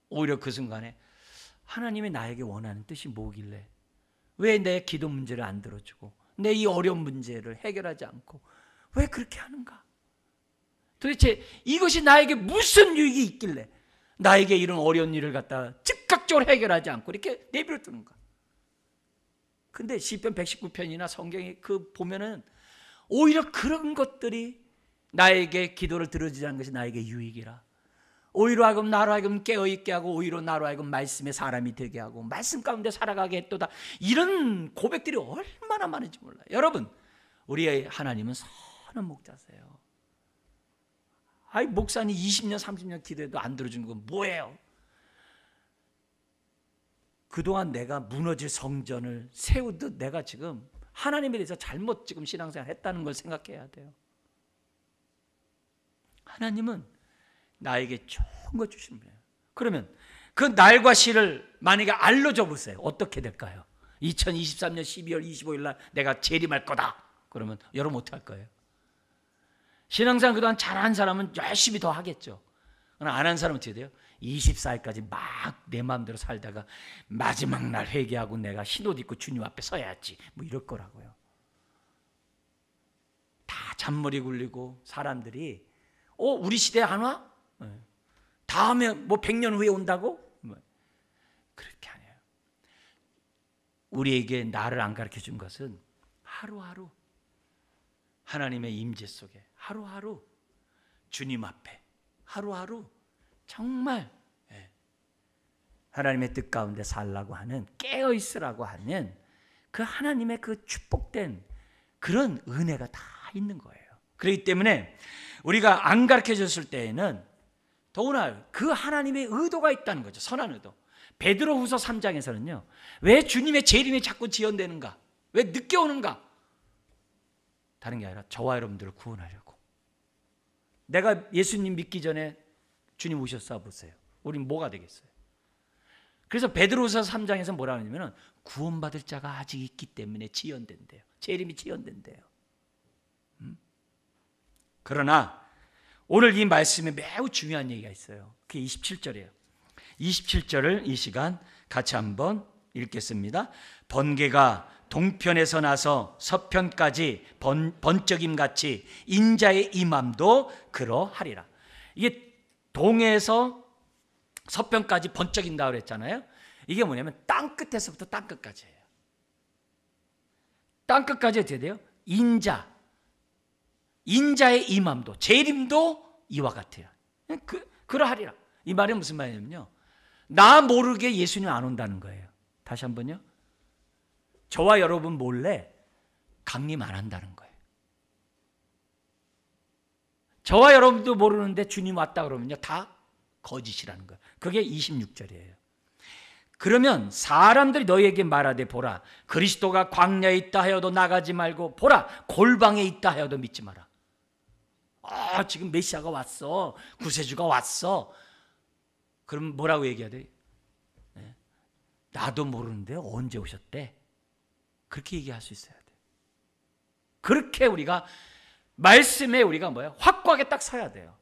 오히려 그 순간에 하나님이 나에게 원하는 뜻이 뭐길래 왜 내 기도 문제를 안 들어주고 내 이 어려운 문제를 해결하지 않고 왜 그렇게 하는가? 도대체 이것이 나에게 무슨 유익이 있길래 나에게 이런 어려운 일을 갖다 즉각적으로 해결하지 않고 이렇게 내버려 두는가? 근데 시편 119편이나 성경이 그 보면은 오히려 그런 것들이 나에게 기도를 들어주지 않는 것이 나에게 유익이라. 오히려 하여금 나로 하여금 깨어있게 하고 오히려 나로 하여금 말씀의 사람이 되게 하고 말씀 가운데 살아가게 했도다. 이런 고백들이 얼마나 많은지 몰라요. 여러분, 우리의 하나님은 선한 목자세요. 목사님 20년 30년 기도해도 안 들어주는 건 뭐예요? 그동안 내가 무너질 성전을 세우듯 내가 지금 하나님에 대해서 잘못 지금 신앙생활 했다는 걸 생각해야 돼요. 하나님은 나에게 좋은 거 주시는 거예요. 그러면 그 날과 시를 만약에 알려줘 보세요. 어떻게 될까요? 2023년 12월 25일 날 내가 재림할 거다. 그러면 여러분 어떻게 할 거예요? 신앙생활 그동안 잘한 사람은 열심히 더 하겠죠. 그러나 안 한 사람은 어떻게 돼요? 24일까지 막 내 마음대로 살다가 마지막 날 회개하고 내가 흰옷 입고 주님 앞에 서야지 뭐 이럴 거라고요. 다 잔머리 굴리고 사람들이 우리 시대에 안 와? 다음에 뭐 100년 후에 온다고? 그렇게 아니에요. 우리에게 나를 안 가르쳐 준 것은 하루하루 하나님의 임재 속에 하루하루 주님 앞에 하루하루 정말 하나님의 뜻 가운데 살라고 하는 깨어있으라고 하는 그 하나님의 그 축복된 그런 은혜가 다 있는 거예요. 그렇기 때문에 우리가 안 가르쳐 줬을 때에는 더구나 그 하나님의 의도가 있다는 거죠. 선한 의도. 베드로후서 3장에서는요. 왜 주님의 재림이 자꾸 지연되는가? 왜 늦게 오는가? 다른 게 아니라 저와 여러분들을 구원하려고. 내가 예수님 믿기 전에 주님 오셨어 보세요. 우린 뭐가 되겠어요? 그래서 베드로후서 3장에서 뭐라 하냐면 구원받을 자가 아직 있기 때문에 지연된대요. 재림이 지연된대요. 그러나 오늘 이 말씀에 매우 중요한 얘기가 있어요. 그게 27절이에요. 27절을 이 시간 같이 한번 읽겠습니다. 번개가 동편에서 나서 서편까지 번쩍임같이 인자의 임함도 그러하리라. 이게 동에서 서편까지 번쩍인다 그랬잖아요. 이게 뭐냐면 땅 끝에서부터 땅 끝까지예요. 땅 끝까지 어떻게 돼요? 인자의 임함도 재림도 이와 같아요. 그러하리라. 이 말이 무슨 말이냐면요. 나 모르게 예수님 안 온다는 거예요. 다시 한번요. 저와 여러분 몰래 강림 안 한다는 거예요. 저와 여러분도 모르는데 주님 왔다 그러면요. 다 거짓이라는 거예요. 그게 26절이에요. 그러면 사람들이 너희에게 말하되 보라 그리스도가 광야에 있다 하여도 나가지 말고 보라 골방에 있다 하여도 믿지 마라. 지금 메시아가 왔어. 구세주가 왔어. 그럼 뭐라고 얘기해야 돼? 나도 모르는데 언제 오셨대? 그렇게 얘기할 수 있어야 돼. 그렇게 우리가 말씀에 우리가 뭐야? 확고하게 딱 서야 돼요.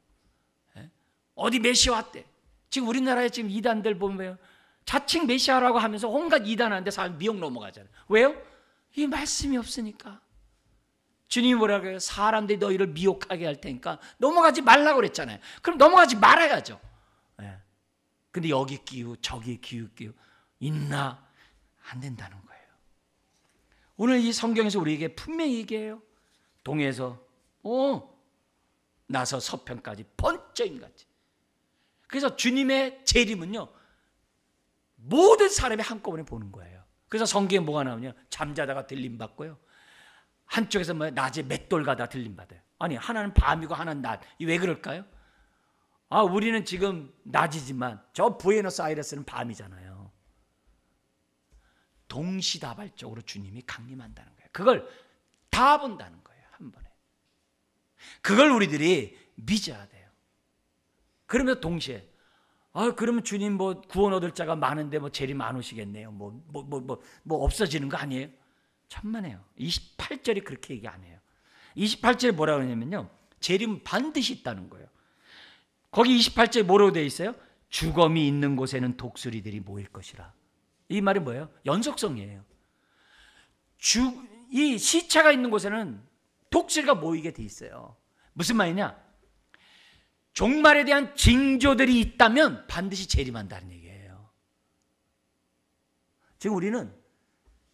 어디 메시아 왔대. 지금 우리나라에 지금 이단들 보면 자칭 메시아라고 하면서 온갖 이단하는데 사람 미혹 넘어가잖아요. 왜요? 이 말씀이 없으니까. 주님이 뭐라고 해요? 사람들이 너희를 미혹하게 할 테니까 넘어가지 말라고 그랬잖아요. 그럼 넘어가지 말아야죠. 근데 여기 끼우 저기 끼우 있나? 안 된다는 거예요. 오늘 이 성경에서 우리에게 분명히 얘기해요. 동에서 나서 서편까지 번쩍임같이. 그래서 주님의 재림은요. 모든 사람이 한꺼번에 보는 거예요. 그래서 성경에 뭐가 나오냐? 잠자다가 들림 받고요. 한쪽에서 뭐 낮에 맷돌 가다 들림 받아요. 아니, 하나는 밤이고 하나는 낮. 왜 그럴까요? 우리는 지금 낮이지만 저 부에노스아이레스는 밤이잖아요. 동시다발적으로 주님이 강림한다는 거예요. 그걸 다 본다는 거예요. 한 번에. 그걸 우리들이 믿어야 돼요. 그러면 동시에 그러면 주님 뭐 구원 얻을 자가 많은데 뭐 재림 안 오시겠네요. 뭐 없어지는 거 아니에요? 천만에요. 28절이 그렇게 얘기 안 해요. 28절에 뭐라고 하냐면요, 재림 반드시 있다는 거예요. 거기 28절에 뭐라고 되어 있어요? 주검이 있는 곳에는 독수리들이 모일 것이라. 이 말이 뭐예요? 연속성이에요. 이 시체가 있는 곳에는 독수리가 모이게 돼 있어요. 무슨 말이냐? 종말에 대한 징조들이 있다면 반드시 재림한다는 얘기예요. 지금 우리는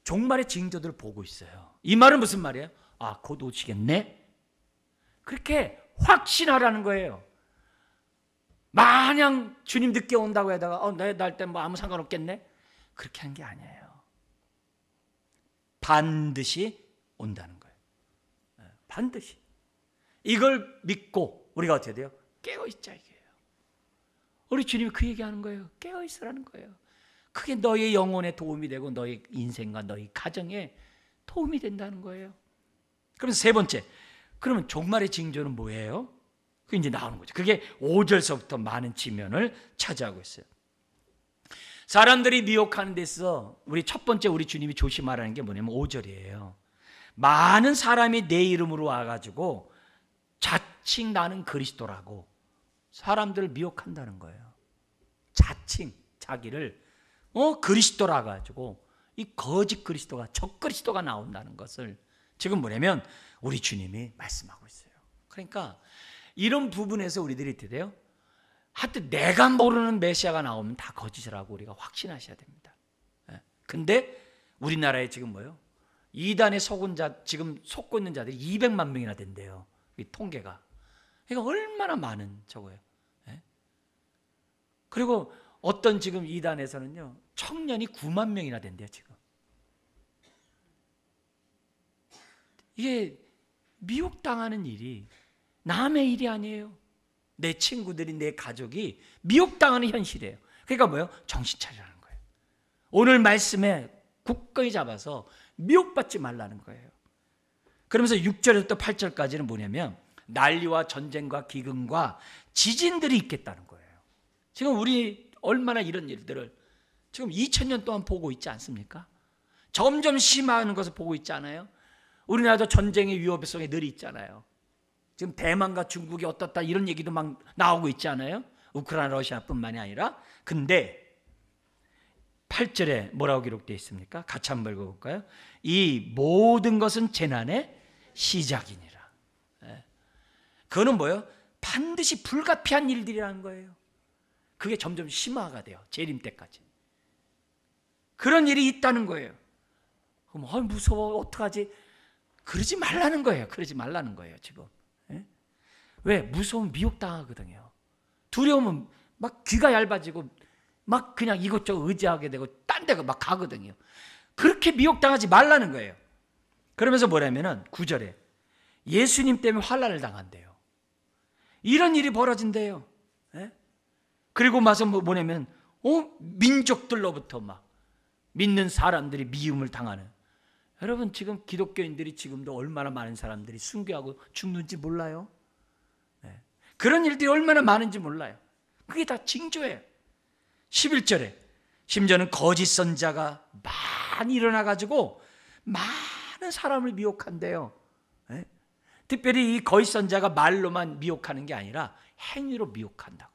종말의 징조들을 보고 있어요. 이 말은 무슨 말이에요? 곧 오시겠네? 그렇게 확신하라는 거예요. 마냥 주님 늦게 온다고 하다가 날 때 뭐 아무 상관없겠네? 그렇게 한 게 아니에요. 반드시 온다는 거예요. 반드시. 이걸 믿고 우리가 어떻게 돼요? 깨어있자 이게요. 우리 주님이 그 얘기하는 거예요. 깨어있으라는 거예요. 그게 너의 영혼에 도움이 되고 너의 인생과 너의 가정에 도움이 된다는 거예요. 그러면 세 번째, 그러면 종말의 징조는 뭐예요? 그게 이제 나오는 거죠. 그게 5절서부터 많은 지면을 차지하고 있어요. 사람들이 미혹하는 데서 우리 첫 번째 우리 주님이 조심하라는 게 뭐냐면 5절이에요. 많은 사람이 내 이름으로 와가지고 자칭 나는 그리스도라고 사람들을 미혹한다는 거예요. 자칭 자기를 그리스도라 가지고 이 거짓 그리스도가 적 그리스도가 나온다는 것을 지금 뭐냐면 우리 주님이 말씀하고 있어요. 그러니까 이런 부분에서 우리들이 어떻게 돼요? 하여튼 내가 모르는 메시아가 나오면 다 거짓이라고 우리가 확신하셔야 됩니다. 근데 우리나라에 지금 뭐예요? 이단에 속은 자, 지금 속고 있는 자들이 200만 명이나 된대요. 이 통계가. 그러니까 얼마나 많은 저거예요. 그리고 어떤 지금 이단에서는요, 청년이 9만 명이나 된대요, 지금. 이게 미혹당하는 일이 남의 일이 아니에요. 내 친구들이, 내 가족이 미혹당하는 현실이에요. 그러니까 뭐예요? 정신 차리라는 거예요. 오늘 말씀에 굳건히 잡아서 미혹받지 말라는 거예요. 그러면서 6절에서 8절까지는 뭐냐면 난리와 전쟁과 기근과 지진들이 있겠다는 거예요. 지금 우리 얼마나 이런 일들을 지금 2000년 동안 보고 있지 않습니까? 점점 심화하는 것을 보고 있지 않아요? 우리나라도 전쟁의 위협성에 늘 있잖아요. 지금 대만과 중국이 어떻다 이런 얘기도 막 나오고 있지 않아요? 우크라이나 러시아뿐만이 아니라. 근데 8절에 뭐라고 기록되어 있습니까? 같이 한번 읽어볼까요? 이 모든 것은 재난의 시작이니라. 그거는 뭐예요? 반드시 불가피한 일들이라는 거예요. 그게 점점 심화가 돼요. 재림 때까지. 그런 일이 있다는 거예요. 그럼 무서워 어떡하지? 그러지 말라는 거예요. 그러지 말라는 거예요. 지금. 왜? 무서우면 미혹당하거든요. 두려우면 막 귀가 얇아지고 막 그냥 이것저것 의지하게 되고 딴 데 막 가거든요. 그렇게 미혹당하지 말라는 거예요. 그러면서 뭐냐면은 9절에 예수님 때문에 환난을 당한대요. 이런 일이 벌어진대요. 그리고 와서 뭐냐면 민족들로부터 막 믿는 사람들이 미움을 당하는. 여러분 지금 기독교인들이 지금도 얼마나 많은 사람들이 순교하고 죽는지 몰라요? 그런 일들이 얼마나 많은지 몰라요. 그게 다 징조예요. 11절에 심지어는 거짓 선자가 많이 일어나가지고 많은 사람을 미혹한대요. 특별히 이 거짓 선자가 말로만 미혹하는 게 아니라 행위로 미혹한다고.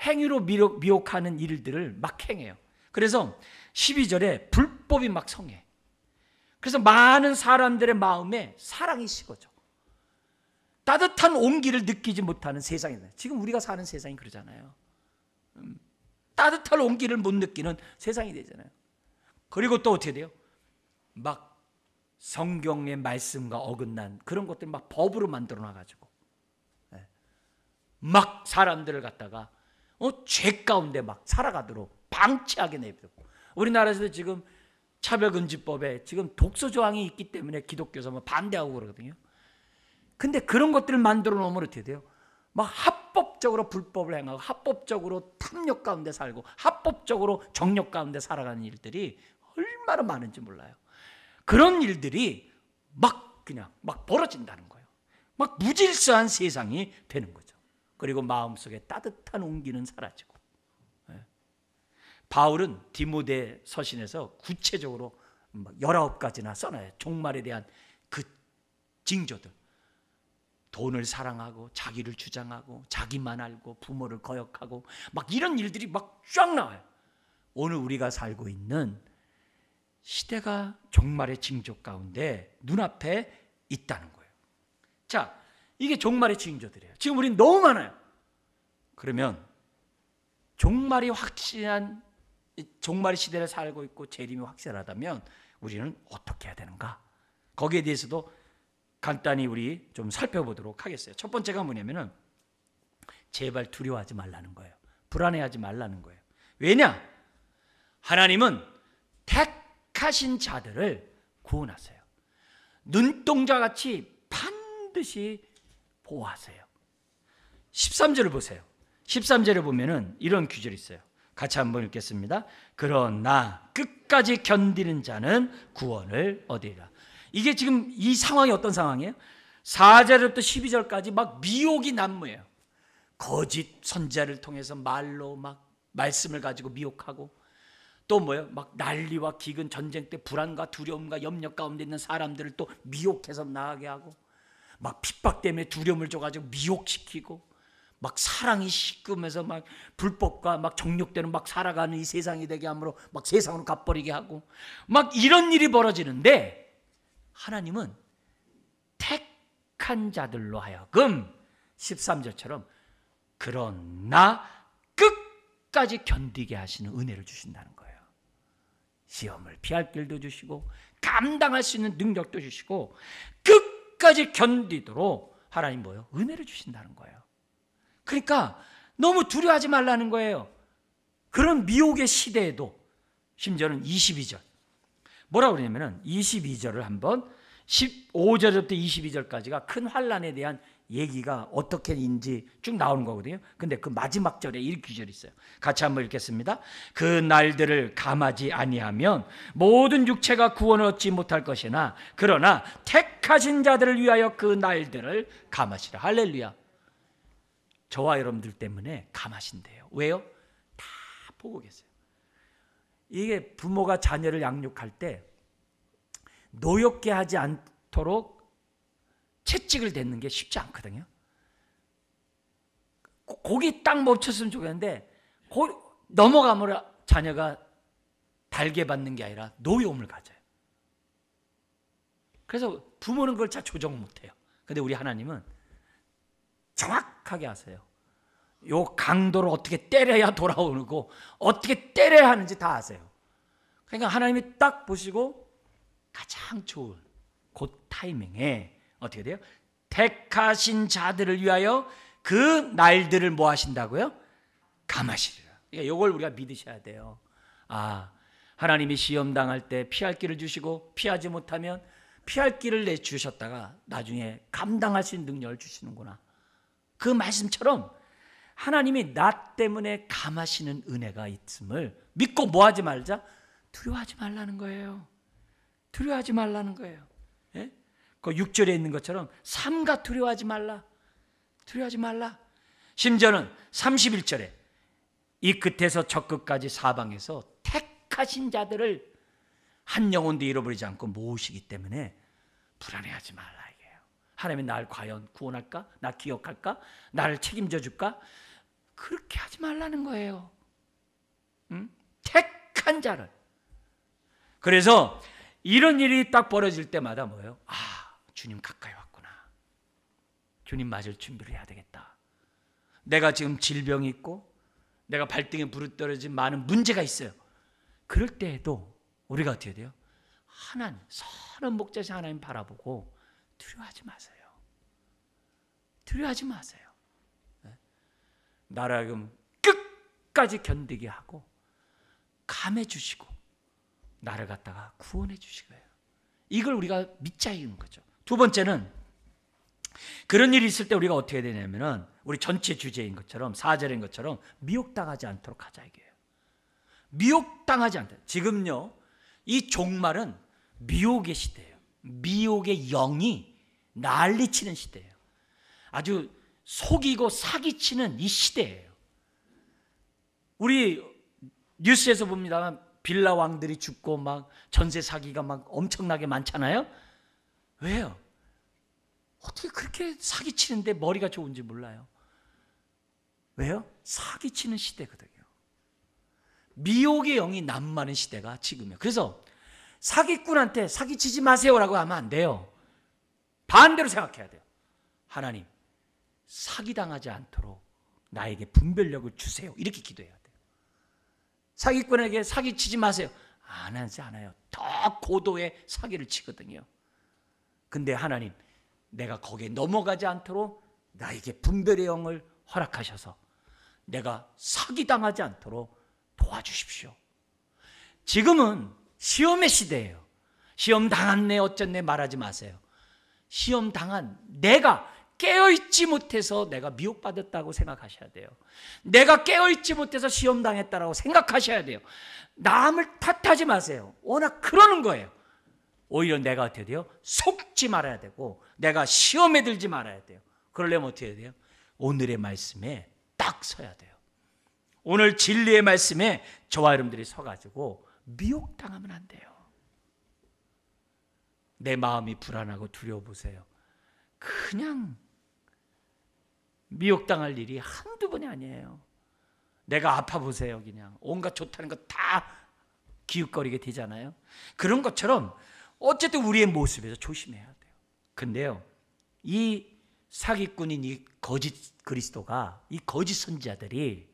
행위로 미혹하는 일들을 막 행해요. 그래서 12절에 불법이 막 성해. 그래서 많은 사람들의 마음에 사랑이 식어져. 따뜻한 온기를 느끼지 못하는 세상이다. 지금 우리가 사는 세상이 그러잖아요. 따뜻한 온기를 못 느끼는 세상이 되잖아요. 그리고 또 어떻게 돼요? 막 성경의 말씀과 어긋난 그런 것들 막 법으로 만들어 놔가지고 막 사람들을 갖다가 죄 가운데 막 살아가도록 방치하게 내버리고, 우리나라에서도 지금 차별금지법에 지금 독소 조항이 있기 때문에 기독교에서 뭐 반대하고 그러거든요. 근데 그런 것들을 만들어 놓으면 어떻게 돼요? 막 합법적으로 불법을 행하고 합법적으로 탐욕 가운데 살고 합법적으로 정욕 가운데 살아가는 일들이 얼마나 많은지 몰라요. 그런 일들이 막 그냥 막 벌어진다는 거예요. 막 무질서한 세상이 되는 거죠. 그리고 마음속에 따뜻한 온기는 사라지고. 바울은 디모데 서신에서 구체적으로 19가지나 써놔요. 종말에 대한 그 징조들. 돈을 사랑하고 자기를 주장하고 자기만 알고 부모를 거역하고 막 이런 일들이 막 쫙 나와요. 오늘 우리가 살고 있는 시대가 종말의 징조 가운데 눈앞에 있다는 거예요. 자, 이게 종말의 징조들이에요. 지금 우리는 너무 많아요. 그러면 종말이 확실한, 종말의 시대를 살고 있고 재림이 확실하다면 우리는 어떻게 해야 되는가? 거기에 대해서도 간단히 우리 좀 살펴보도록 하겠어요. 첫 번째가 뭐냐면은 제발 두려워하지 말라는 거예요. 불안해하지 말라는 거예요. 왜냐? 하나님은 택하신 자들을 구원하세요. 눈동자같이 반드시 보호하세요. 13절을 보세요. 13절에 보면은 이런 구절이 있어요. 같이 한번 읽겠습니다. 그러나 끝까지 견디는 자는 구원을 얻으리라. 이게 지금 이 상황이 어떤 상황이에요? 4절부터 12절까지 막 미혹이 난무해요. 거짓 선지자를 통해서 말로 막 말씀을 가지고 미혹하고, 또 뭐예요? 막 난리와 기근, 전쟁 때 불안과 두려움과 염려 가운데 있는 사람들을 또 미혹해서 나가게 하고, 막 핍박 때문에 두려움을 줘가지고 미혹시키고, 막 사랑이 식으면서 막 불법과 막 정욕대로 막 살아가는 이 세상이 되게 함으로 막 세상으로 갚버리게 하고, 막 이런 일이 벌어지는데 하나님은 택한 자들로 하여금 13절처럼 그러나 끝까지 견디게 하시는 은혜를 주신다는 거예요. 시험을 피할 길도 주시고 감당할 수 있는 능력도 주시고 끝까지 견디도록 하나님 뭐예요? 은혜를 주신다는 거예요. 그러니까 너무 두려워하지 말라는 거예요. 그런 미혹의 시대에도. 심지어는 22절 뭐라고 그러냐면은 22절을 한번 15절부터 22절까지가 큰 환난에 대한 얘기가 어떻게인지 쭉 나오는 거거든요. 근데 그 마지막 절에 이 구절이 있어요. 같이 한번 읽겠습니다. 그 날들을 감하지 아니하면 모든 육체가 구원을 얻지 못할 것이나 그러나 택하신 자들을 위하여 그 날들을 감하시라. 할렐루야. 저와 여러분들 때문에 감하신대요. 왜요? 다 보고 계세요. 이게 부모가 자녀를 양육할 때 노엽게 하지 않도록 채찍을 댔는 게 쉽지 않거든요. 거기 딱 멈췄으면 좋겠는데 넘어가면 자녀가 달게 받는 게 아니라 노여움을 가져요. 그래서 부모는 그걸 잘 조정 못해요. 근데 우리 하나님은 정확하게 하세요. 요 강도를 어떻게 때려야 돌아오고 어떻게 때려야 하는지 다 아세요. 그러니까 하나님이 딱 보시고 가장 좋은 그 타이밍에 어떻게 돼요? 택하신 자들을 위하여 그 날들을 뭐 하신다고요? 감하시리라. 그러니까 이걸 우리가 믿으셔야 돼요. 아, 하나님이 시험 당할 때 피할 길을 주시고 피하지 못하면 피할 길을 내주셨다가 나중에 감당할 수 있는 능력을 주시는구나. 그 말씀처럼 하나님이 나 때문에 감하시는 은혜가 있음을 믿고 뭐 하지 말자? 두려워하지 말라는 거예요. 두려워하지 말라는 거예요. 예? 그 6절에 있는 것처럼 삼가 두려워하지 말라. 두려워하지 말라. 심지어는 31절에 이 끝에서 저 끝까지 사방에서 택하신 자들을 한 영혼도 잃어버리지 않고 모으시기 때문에 불안해하지 말라 이게요. 하나님이 날 과연 구원할까? 나 기억할까? 나를 책임져 줄까? 그렇게 하지 말라는 거예요. 응? 택한 자를. 그래서 이런 일이 딱 벌어질 때마다 뭐예요? 아, 주님 가까이 왔구나. 주님 맞을 준비를 해야 되겠다. 내가 지금 질병이 있고 내가 발등에 불이 떨어진 많은 문제가 있어요. 그럴 때에도 우리가 어떻게 돼요? 하나님, 선한 목자신 하나님 바라보고 두려워하지 마세요. 두려워하지 마세요. 나를 하여금 끝까지 견디게 하고 감해 주시고 나를 갖다가 구원해 주시고요. 이걸 우리가 믿자는 거죠. 두 번째는 그런 일이 있을 때 우리가 어떻게 해야 되냐면은 우리 전체 주제인 것처럼 4절인 것처럼 미혹당하지 않도록 하자 이게요. 미혹당하지 않다. 지금요 이 종말은 미혹의 시대예요. 미혹의 영이 난리치는 시대예요. 아주 속이고 사기치는 이 시대예요. 우리 뉴스에서 봅니다만 빌라 왕들이 죽고 막 전세 사기가 막 엄청나게 많잖아요. 왜요? 어떻게 그렇게 사기치는데 머리가 좋은지 몰라요. 왜요? 사기치는 시대거든요. 미혹의 영이 난무하는 시대가 지금이에요. 그래서 사기꾼한테 사기치지 마세요라고 하면 안 돼요. 반대로 생각해야 돼요. 하나님, 사기당하지 않도록 나에게 분별력을 주세요. 이렇게 기도해야 돼요. 사기꾼에게 사기치지 마세요. 안 하지 않아요. 더 고도의 사기를 치거든요. 근데 하나님, 내가 거기에 넘어가지 않도록 나에게 분별의 영을 허락하셔서 내가 사기당하지 않도록 도와주십시오. 지금은 시험의 시대예요. 시험 당했네 어쨌네 말하지 마세요. 시험 당한 내가 깨어있지 못해서 내가 미혹받았다고 생각하셔야 돼요. 내가 깨어있지 못해서 시험 당했다고 생각하셔야 돼요. 남을 탓하지 마세요. 워낙 그러는 거예요. 오히려 내가 어떻게 돼요? 속지 말아야 되고 내가 시험에 들지 말아야 돼요. 그러려면 어떻게 해야 돼요? 오늘의 말씀에 딱 서야 돼요. 오늘 진리의 말씀에 저와 여러분들이 서가지고 미혹당하면 안 돼요. 내 마음이 불안하고 두려워 보세요. 그냥 미혹당할 일이 한두 번이 아니에요. 내가 아파 보세요. 그냥 온갖 좋다는 거 다 기웃거리게 되잖아요. 그런 것처럼 어쨌든 우리의 모습에서 조심해야 돼요. 근데요, 이 사기꾼인 이 거짓 그리스도가, 이 거짓 선지자들이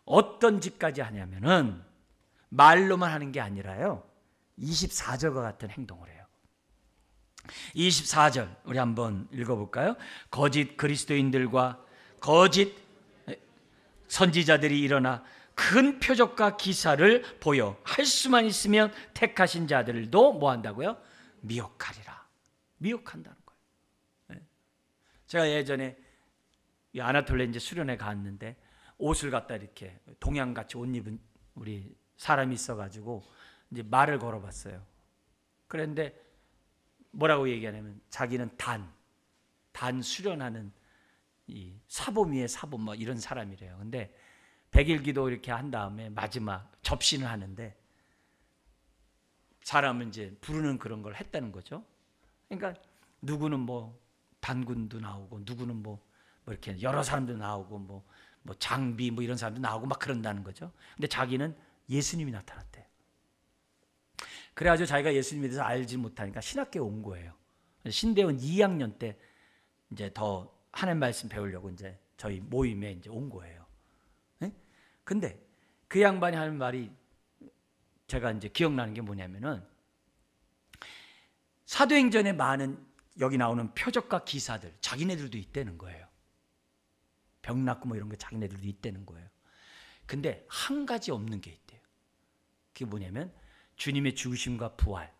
어떤 짓까지 하냐면은 말로만 하는 게 아니라요, 24절과 같은 행동을 해요. 24절 우리 한번 읽어볼까요? 거짓 그리스도인들과 거짓 선지자들이 일어나 큰 표적과 기사를 보여 할 수만 있으면 택하신 자들도 뭐 한다고요? 미혹하리라. 미혹한다는 거예요. 제가 예전에 이 아나톨레 이제 수련회 갔는데 옷을 갖다 이렇게 동양같이 옷 입은 우리 사람이 있어가지고 이제 말을 걸어봤어요. 그런데 뭐라고 얘기하냐면 자기는 단 수련하는 이 사범 위에 사범 뭐 이런 사람이래요. 근데 100일 기도 이렇게 한 다음에 마지막 접신을 하는데 사람은 이제 부르는 그런 걸 했다는 거죠. 그러니까 누구는 뭐 단군도 나오고 누구는 뭐 이렇게 여러 사람도 나오고 뭐 장비 뭐 이런 사람도 나오고 막 그런다는 거죠. 근데 자기는 예수님이 나타났대요. 그래가지고 자기가 예수님에 대해서 알지 못하니까 신학교에 온 거예요. 신대원 2학년 때 이제 더 하나님 말씀 배우려고 이제 저희 모임에 이제 온 거예요. 네? 근데 그 양반이 하는 말이 제가 이제 기억나는 게 뭐냐면은 사도행전에 많은 여기 나오는 표적과 기사들 자기네들도 있다는 거예요. 병 낫고 뭐 이런 거 자기네들도 있다는 거예요. 근데 한 가지 없는 게 있대요. 그게 뭐냐면 주님의 죽으심과 부활,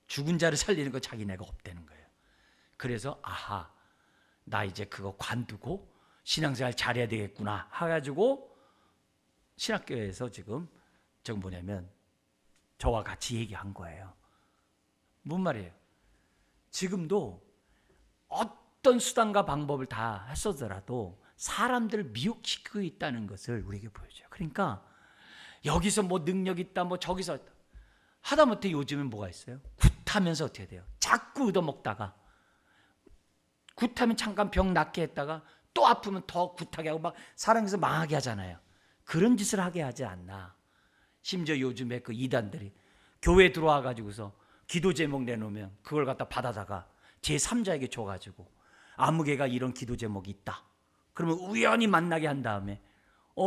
죽은 자를 살리는 거 자기네가 없다는 거예요. 그래서 아하, 나 이제 그거 관두고 신앙생활 잘해야 되겠구나 해가지고 신학교에서 지금 저건 뭐냐면 저와 같이 얘기한 거예요. 뭔 말이에요? 지금도 어떤 수단과 방법을 다 했었더라도 사람들을 미혹시키고 있다는 것을 우리에게 보여줘요. 그러니까 여기서 뭐 능력 있다, 뭐 저기서 하다못해 요즘엔 뭐가 있어요? 굿하면서 어떻게 돼요? 자꾸 얻어먹다가 굿하면 잠깐 병 낫게 했다가 또 아프면 더 굿하게 하고 막 사람에서 망하게 하잖아요. 그런 짓을 하게 하지 않나. 심지어 요즘에 그 이단들이 교회 들어와 가지고서 기도 제목 내놓으면 그걸 갖다 받아다가 제3자에게 줘가지고 아무개가 이런 기도 제목이 있다. 그러면 우연히 만나게 한 다음에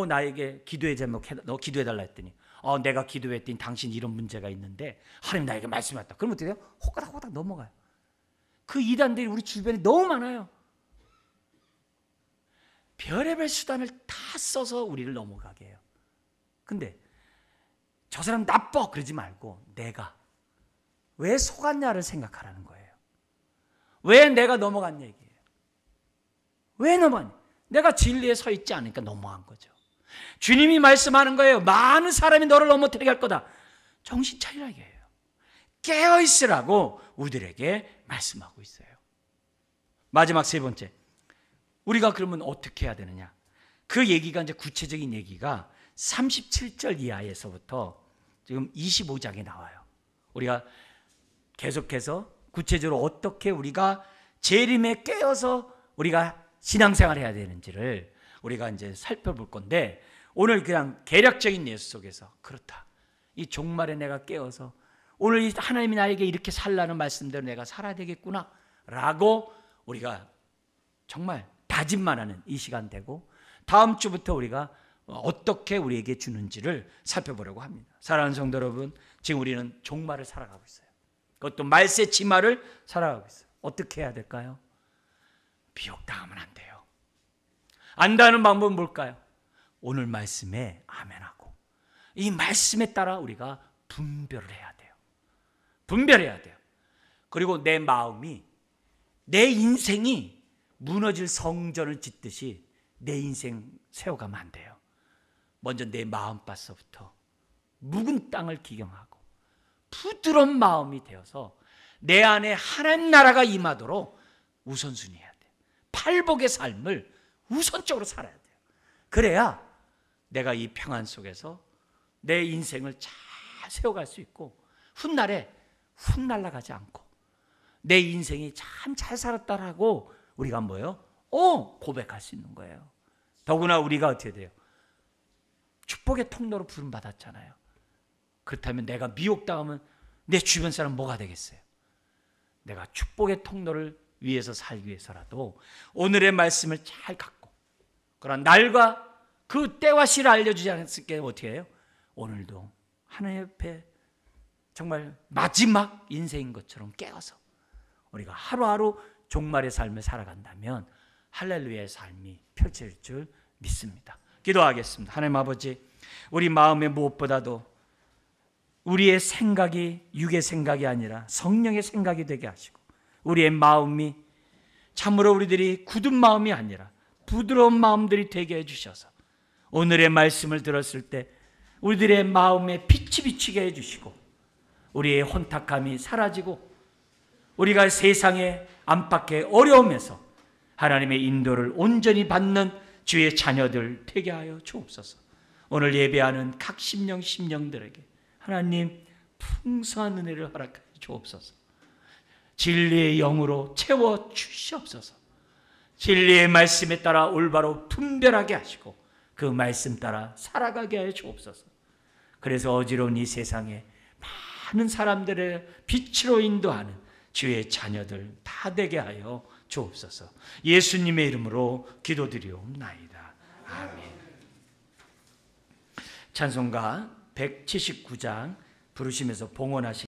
나에게 기도의 제목 너 기도해달라 했더니 내가 기도했더니 당신 이런 문제가 있는데 하나님 나에게 말씀했다. 그러면 어떻게 돼요? 호가닥호가닥 넘어가요. 그 이단들이 우리 주변에 너무 많아요. 별의별 수단을 다 써서 우리를 넘어가게 해요. 근데 저 사람 나빠 그러지 말고 내가 왜 속았냐를 생각하라는 거예요. 왜 내가 넘어간 얘기예요. 왜 넘어갔냐? 내가 진리에 서 있지 않으니까 넘어간 거죠. 주님이 말씀하는 거예요. 많은 사람이 너를 넘어뜨리게 할 거다. 정신 차리라 이게요. 깨어있으라고 우리들에게 말씀하고 있어요. 마지막 세 번째, 우리가 그러면 어떻게 해야 되느냐? 그 얘기가 이제 구체적인 얘기가 37절 이하에서부터 지금 25장에 나와요. 우리가 계속해서 구체적으로 어떻게 우리가 재림에 깨어서 우리가 신앙생활을 해야 되는지를 우리가 이제 살펴볼 건데, 오늘 그냥 개략적인 예수 속에서 그렇다. 이 종말에 내가 깨어서 오늘 하나님이 나에게 이렇게 살라는 말씀대로 내가 살아야 되겠구나 라고 우리가 정말 다짐만 하는 이 시간 되고, 다음 주부터 우리가 어떻게 우리에게 주는지를 살펴보려고 합니다. 사랑하는 성도 여러분, 지금 우리는 종말을 살아가고 있어요. 그것도 말세 치마를 살아가고 있어요. 어떻게 해야 될까요? 미혹당하면 안 돼요. 안다는 방법은 뭘까요? 오늘 말씀에 아멘하고 이 말씀에 따라 우리가 분별을 해야 돼요. 분별해야 돼요. 그리고 내 마음이, 내 인생이 무너질 성전을 짓듯이 내 인생 세워가면 안 돼요. 먼저 내 마음밭서부터 묵은 땅을 기경하고 부드러운 마음이 되어서 내 안에 하나님 나라가 임하도록 우선순위해야 돼요. 팔복의 삶을 우선적으로 살아야 돼요. 그래야 내가 이 평안 속에서 내 인생을 잘 세워갈 수 있고, 훗날에 훅 날아가지 않고 내 인생이 참 잘 살았다라고 우리가 뭐예요? 고백할 수 있는 거예요. 더구나 우리가 어떻게 돼요? 축복의 통로로 부름받았잖아요. 그렇다면 내가 미혹당하면 내 주변 사람 뭐가 되겠어요? 내가 축복의 통로를 위해서 살기 위해서라도 오늘의 말씀을 잘 갖고, 그러나 날과 그 때와 시를 알려주지 않았을게 어떻게 해요? 오늘도 하나님 옆에 정말 마지막 인생인 것처럼 깨어서 우리가 하루하루 종말의 삶을 살아간다면 할렐루야의 삶이 펼쳐질 줄 믿습니다. 기도하겠습니다. 하나님 아버지, 우리 마음에 무엇보다도 우리의 생각이 육의 생각이 아니라 성령의 생각이 되게 하시고, 우리의 마음이 참으로 우리들이 굳은 마음이 아니라 부드러운 마음들이 되게 해주셔서 오늘의 말씀을 들었을 때 우리들의 마음에 빛이 비치게 해주시고, 우리의 혼탁함이 사라지고 우리가 세상의 안팎의 어려움에서 하나님의 인도를 온전히 받는 주의 자녀들 되게 하여 주옵소서. 오늘 예배하는 각 심령들에게 하나님 풍성한 은혜를 허락하여 주옵소서. 진리의 영으로 채워 주시옵소서. 진리의 말씀에 따라 올바로 분별하게 하시고 그 말씀 따라 살아가게 하여 주옵소서. 그래서 어지러운 이 세상에 많은 사람들의 빛으로 인도하는 주의 자녀들 다 되게 하여 주옵소서. 예수님의 이름으로 기도드리옵나이다. 아멘. 찬송가 179장 부르시면서 봉헌하시